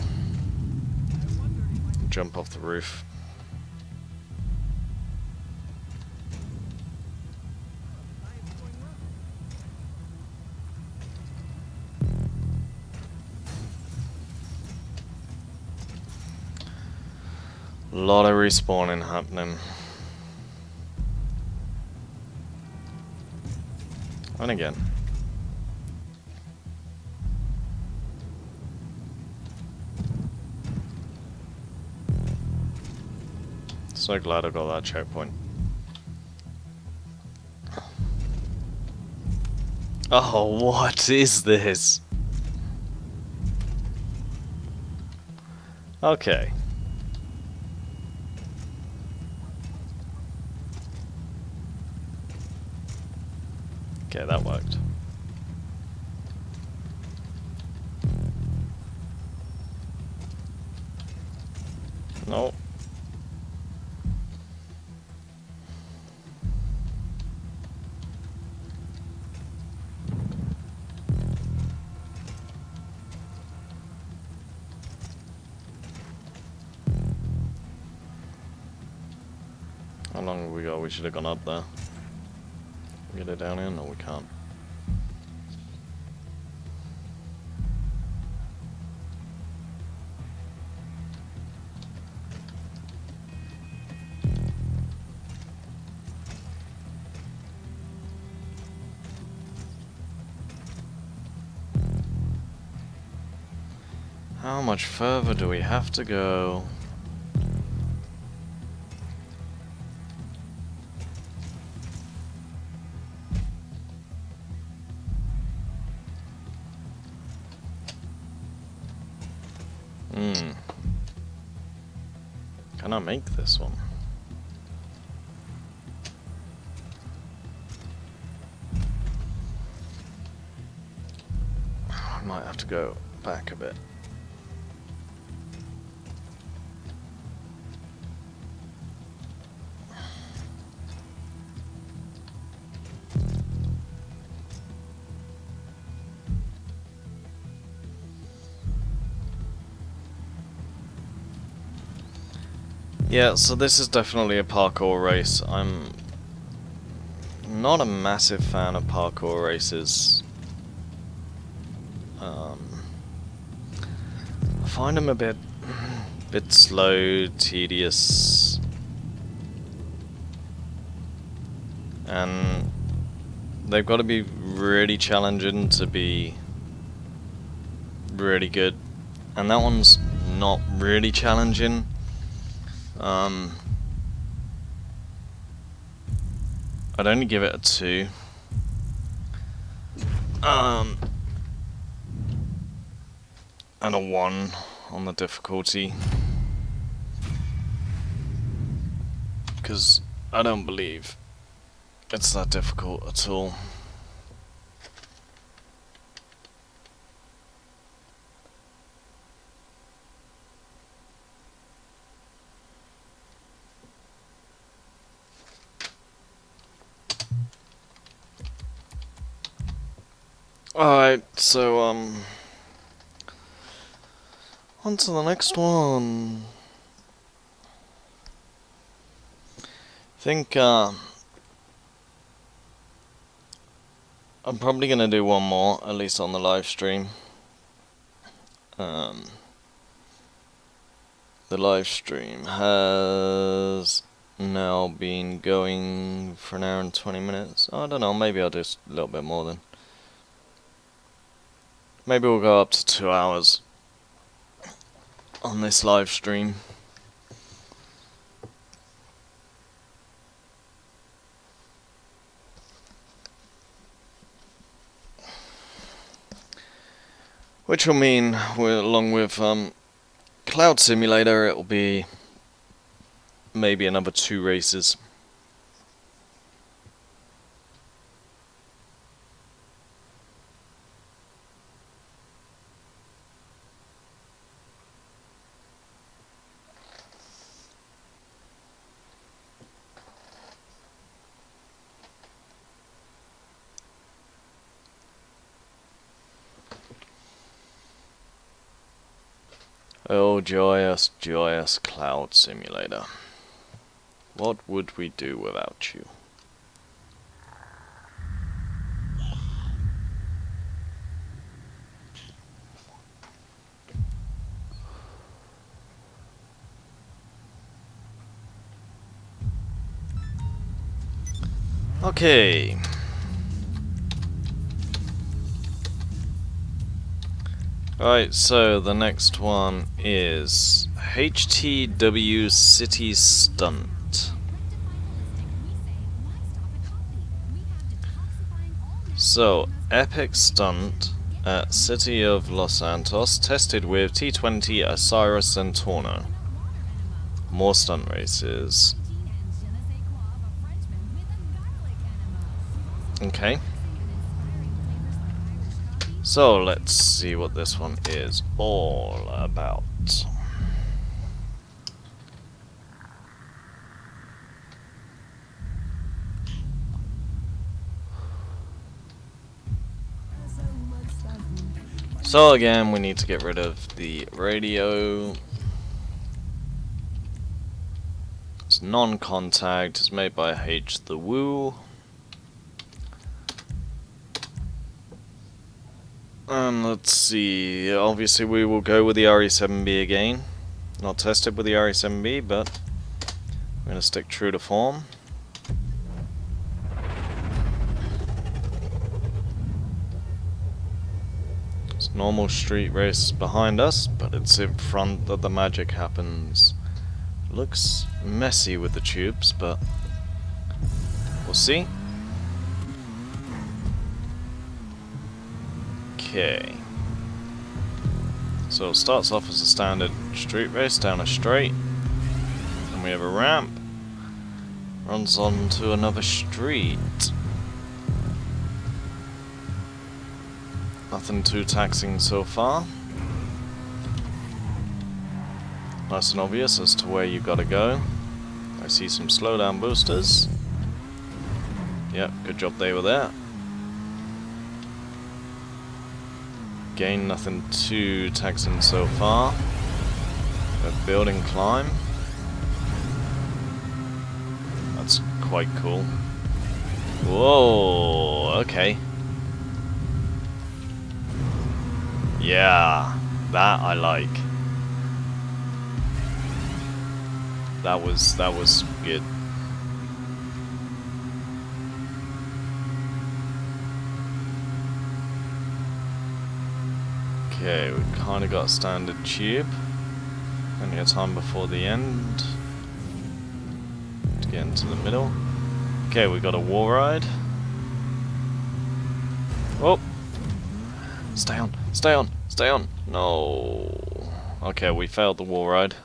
Jump off the roof. A lot of respawning happening. And again. So glad I got that checkpoint. Oh, what is this? Okay. Okay, that worked. No. How long have we got? We should have gone up there. Get it down here? No, we can't. How much further do we have to go? Can I make this one? I might have to go back a bit. Yeah, so this is definitely a parkour race. I'm not a massive fan of parkour races. I find them a bit slow, tedious, and they've got to be really challenging to be really good. And that one's not really challenging. I'd only give it a 2. And a 1 on the difficulty. Because I don't believe it's that difficult at all. Alright, so, on to the next one. I think, I'm probably gonna do one more, at least on the live stream. The live stream has now been going for an hour and 20 minutes. I don't know, maybe I'll do a little bit more then. Maybe we'll go up to 2 hours on this live stream. Which will mean, along with Cloud Simulator, it will be maybe another 2 races. Oh, joyous, joyous cloud simulator. What would we do without you? Okay. Right, so the next one is HTW City Stunt. So, epic stunt at City of Los Santos, tested with T20 Osiris and Torno. More stunt races. Okay. So, let's see what this one is all about. So again, we need to get rid of the radio. It's non-contact, it's made by H the Woo. Let's see, obviously we will go with the RE7B again. Not tested with the RE7B, but I'm going to stick true to form. It's normal street race behind us, but it's in front that the magic happens. Looks messy with the tubes, but we'll see. Okay. So it starts off as a standard street race down a straight. Then we have a ramp. Runs on to another street. Nothing too taxing so far. Nice and obvious as to where you gotta go. I see some slowdown boosters. Yep, good job they were there. Again, nothing too taxing so far. A building climb. That's quite cool. Whoa, okay. Yeah, that I like. That was good. Okay, we've kind of got a standard tube. Plenty of time before the end to get into the middle. Okay, we got a wall ride. Oh! Stay on, stay on, stay on. No. Okay, we failed the wall ride.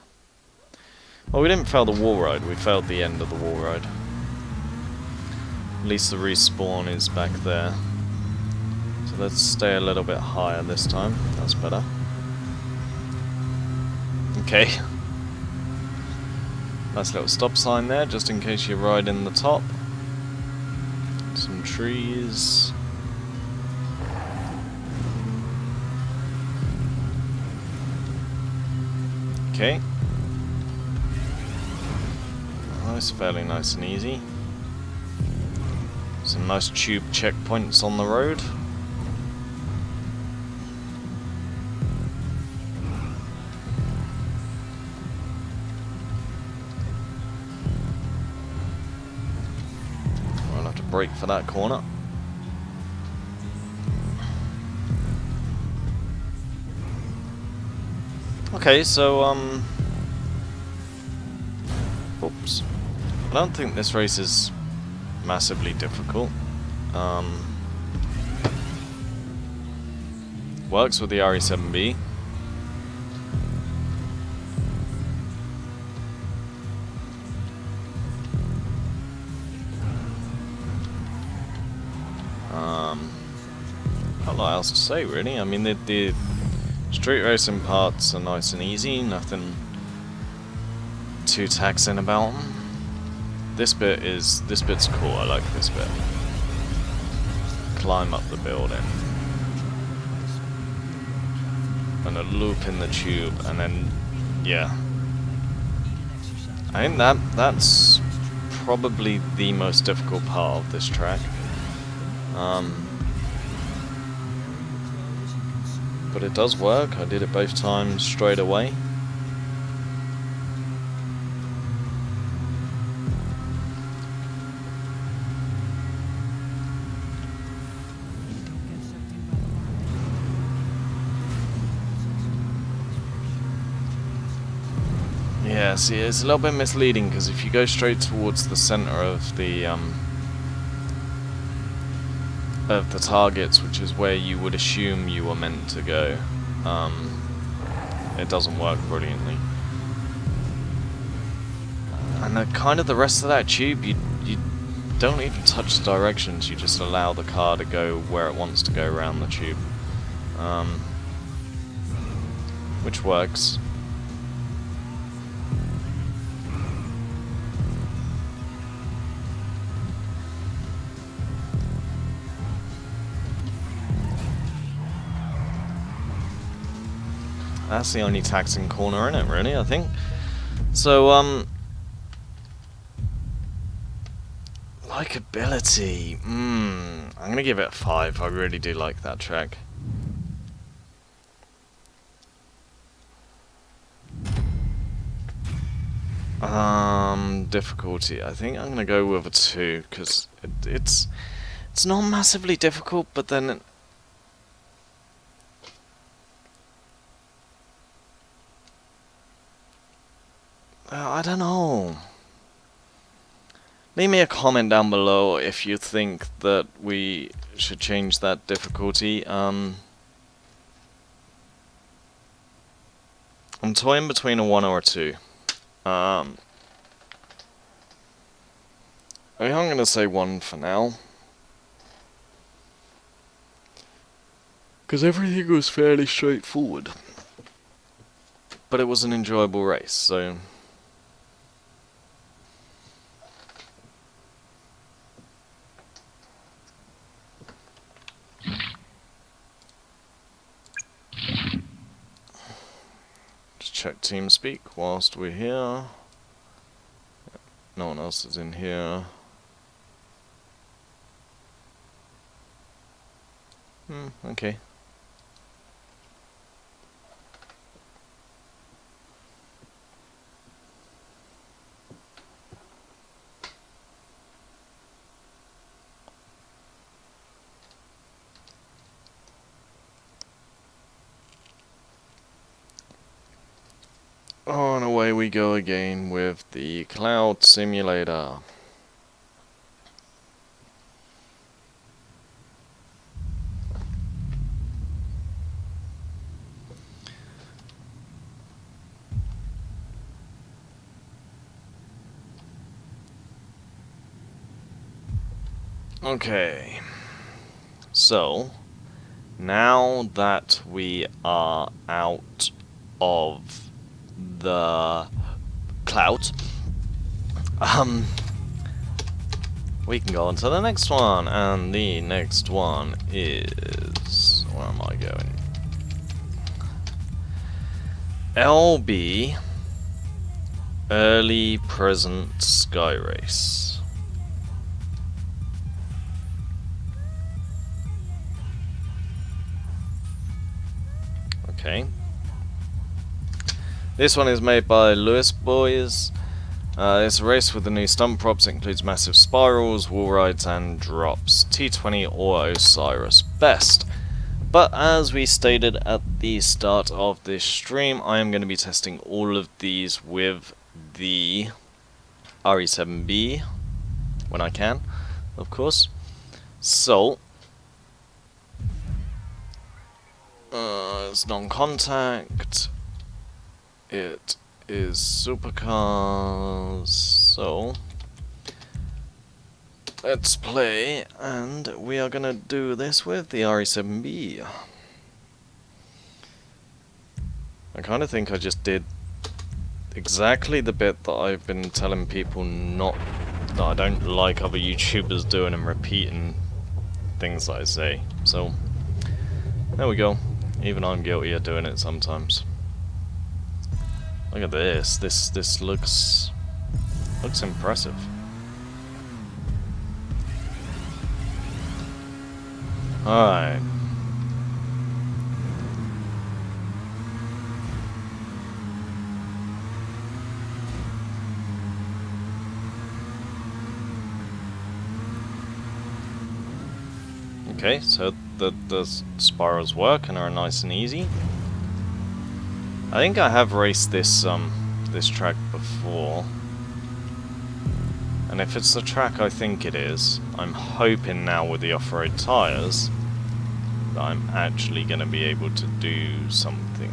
Well, we didn't fail the wall ride, we failed the end of the wall ride. At least the respawn is back there. So let's stay a little bit higher this time. That's better. Okay. Nice little stop sign there, just in case you ride in the top. Some trees. Okay. Nice, fairly nice and easy. Some nice tube checkpoints on the road. I'll have to brake for that corner. Okay, so oops. I don't think this race is massively difficult. Works with the RE7B. Not a lot else to say really. I mean the street racing parts are nice and easy, nothing too taxing about them. This bit's cool, I like this bit. Climb up the building. and a loop in the tube, and then, yeah. I think that's probably the most difficult part of this track. But it does work. I did it both times straight away. Yeah, see, it's a little bit misleading because if you go straight towards the center of the targets, which is where you would assume you were meant to go, it doesn't work brilliantly. And the rest of that tube, you don't even touch the directions. You just allow the car to go where it wants to go around the tube, which works. That's the only taxing corner in it, really, I think. So, likability. I'm gonna give it a 5. I really do like that track. Difficulty. I think I'm gonna go with a 2 because it's not massively difficult, but then. I don't know. Leave me a comment down below if you think that we should change that difficulty. I'm toying between a 1 or a 2. I think I'm going to say 1 for now. Because everything was fairly straightforward. But it was an enjoyable race, so... check TeamSpeak whilst we're here. No one else is in here. Okay. On away we go again with the Cloud Simulator. Okay, so now that we are out of the cloud, we can go on to the next one, and the next one is, where am I going? LB Early Present Sky Race. Okay. This one is made by Lewis Boys. It's a race with the new stunt props. It includes massive spirals, wall rides, and drops. T20 or Osiris best. But as we stated at the start of this stream, I am going to be testing all of these with the RE7B when I can, of course. So, it's non-contact. It is supercars, so let's play, and we are gonna do this with the RE7B. I kind of think I just did exactly the bit that I've been telling people that I don't like other YouTubers doing and repeating things that I say. So there we go. Even I'm guilty of doing it sometimes. Look at this. This looks impressive. Alright. Okay, so the spirals work and are nice and easy. I think I have raced this this track before. And if it's the track I think it is, I'm hoping now with the off-road tyres that I'm actually going to be able to do something.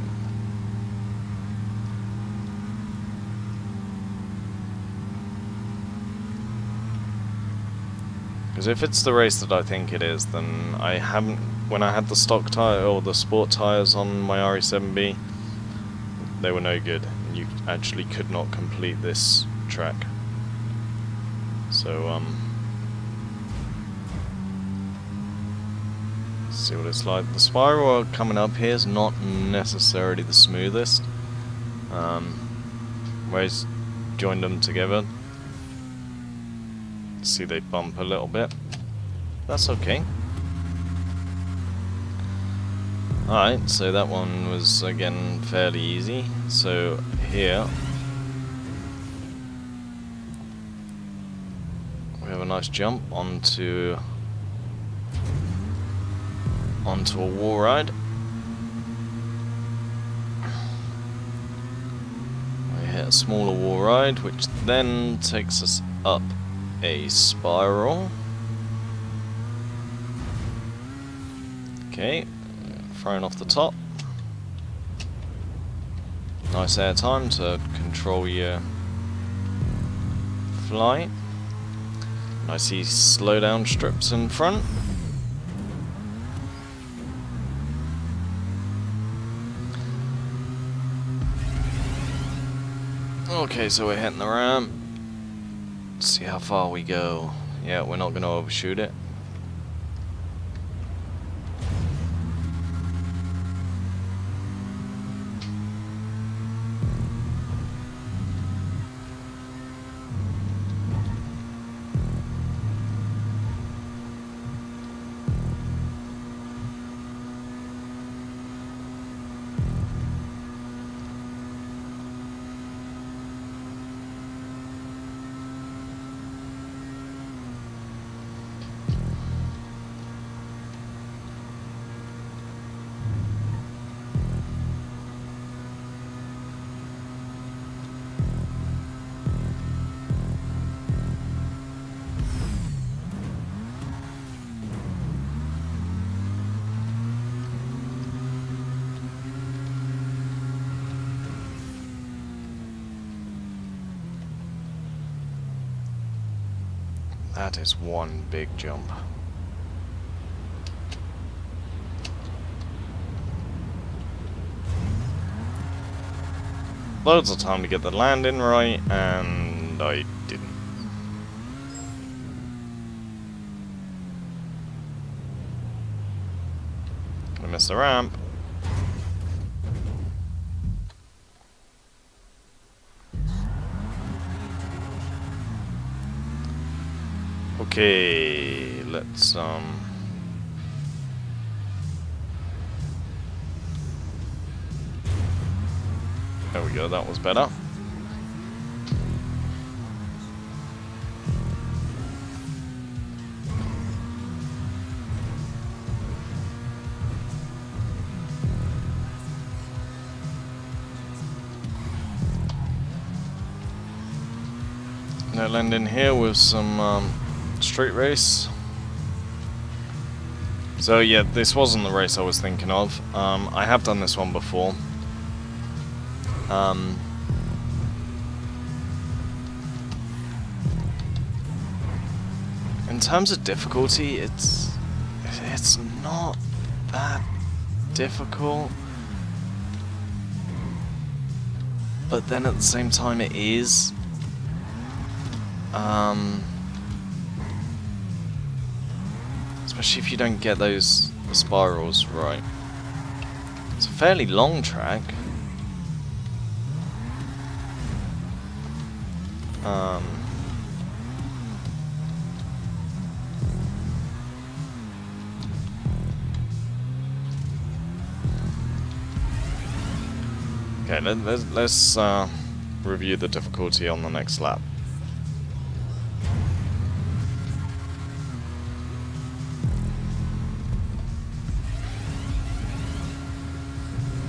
Because if it's the race that I think it is, then I haven't... When I had the stock tyre or the sport tyres on my RE7B, they were no good. You actually could not complete this track. So, see what it's like. The spiral coming up here is not necessarily the smoothest. Whereas joined them together, see they bump a little bit. That's okay. Alright, so that one was again fairly easy. So here we have a nice jump onto a wall ride. We hit a smaller wall ride, which then takes us up a spiral. Okay, thrown off the top. Nice air time to control your flight. Nice easy slowdown strips in front. Okay, so we're hitting the ramp. See how far we go. Yeah, we're not going to overshoot it. That is one big jump. Loads of time to get the landing right, and I didn't. I missed the ramp. Okay, let's there we go, that was better. Now land in here with some street race. So yeah, this wasn't the race I was thinking of. I have done this one before. In terms of difficulty, it's not that difficult, but then at the same time it is. Especially if you don't get the spirals right. It's a fairly long track. Okay, let's review the difficulty on the next lap.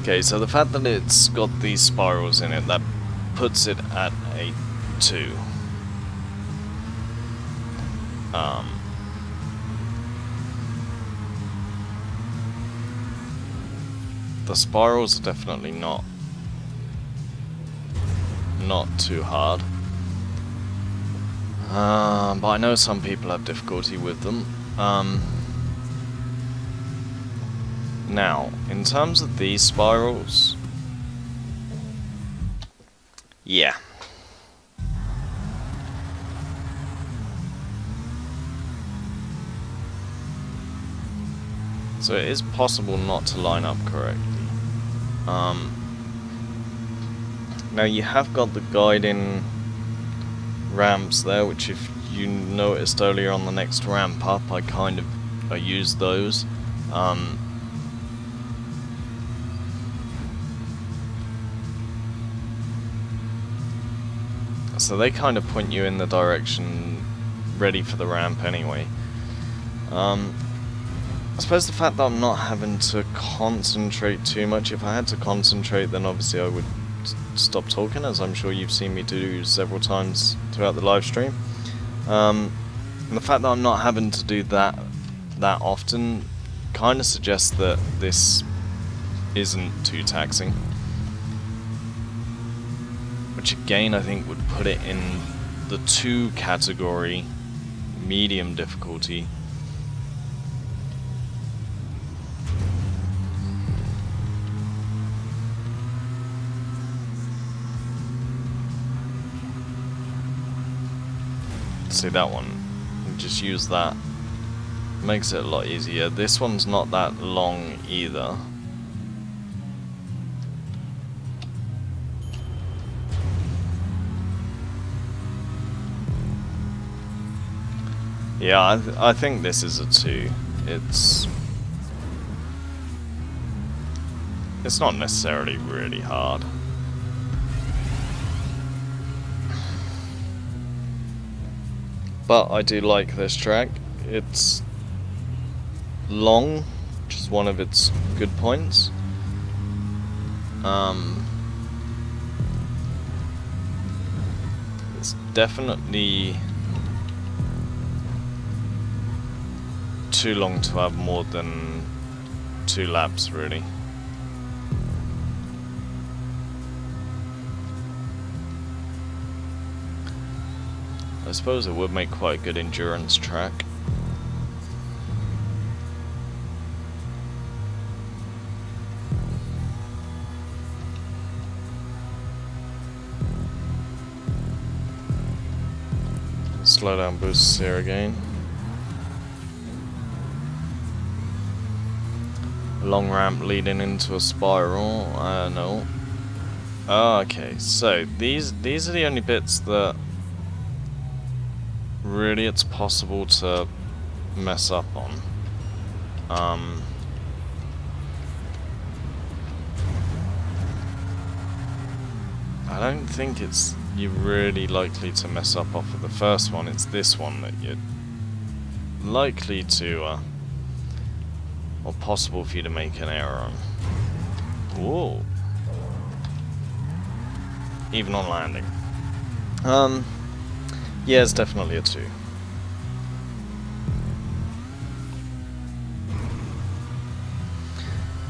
Okay, so the fact that it's got these spirals in it, that puts it at a 2. The spirals are definitely not too hard, but I know some people have difficulty with them. Now, in terms of these spirals, yeah. So it is possible not to line up correctly. Now you have got the guiding ramps there, which if you noticed earlier on the next ramp up, I used those. So they kind of point you in the direction ready for the ramp anyway. I suppose the fact that I'm not having to concentrate too much, if I had to concentrate then obviously I would stop talking, as I'm sure you've seen me do several times throughout the live stream. And the fact that I'm not having to do that often kind of suggests that this isn't too taxing. Which again I think would put it in the 2 category, medium difficulty. See that one, just use that, makes it a lot easier. This one's not that long either. Yeah, I think this is a 2. It's not necessarily really hard. But I do like this track. It's long, which is one of its good points. It's definitely too long to have more than 2 laps, really. I suppose it would make quite a good endurance track. Slow down boosts here again. A long ramp leading into a spiral. No. Oh, okay, so these are the only bits that really it's possible to mess up on. I don't think you're really likely to mess up off of the first one. It's this one that you're likely to, or possible for you to make an error on. Whoa. Even on landing. Yeah, it's definitely a 2.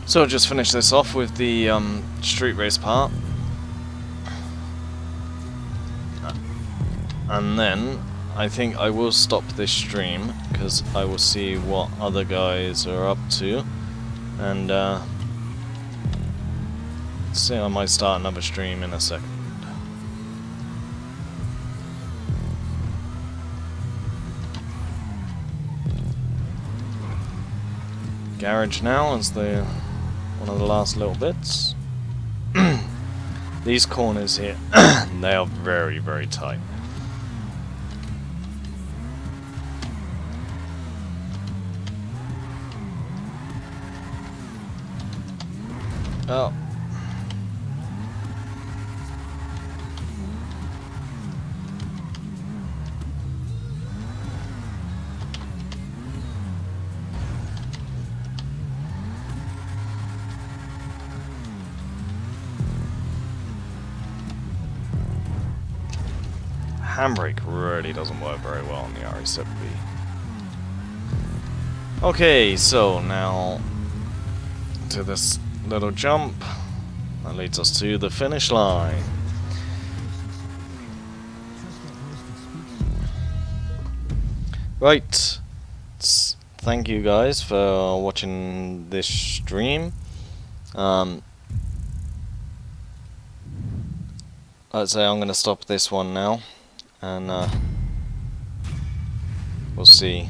So I'll just finish this off with the street race part. And then I think I will stop this stream, because I will see what other guys are up to. And see, I might start another stream in a second. Garage now as the one of the last little bits. These corners here, they are very, very tight. Oh. Handbrake really doesn't work very well on the RE7B. Okay, so now to this little jump that leads us to the finish line. Right, thank you guys for watching this stream. I'd say I'm going to stop this one now, and we'll see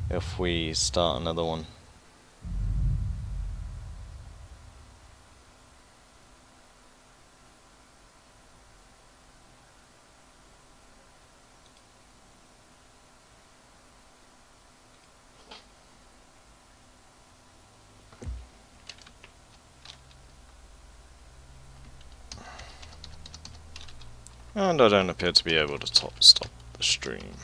if we start another one. And I don't appear to be able to stop the stream.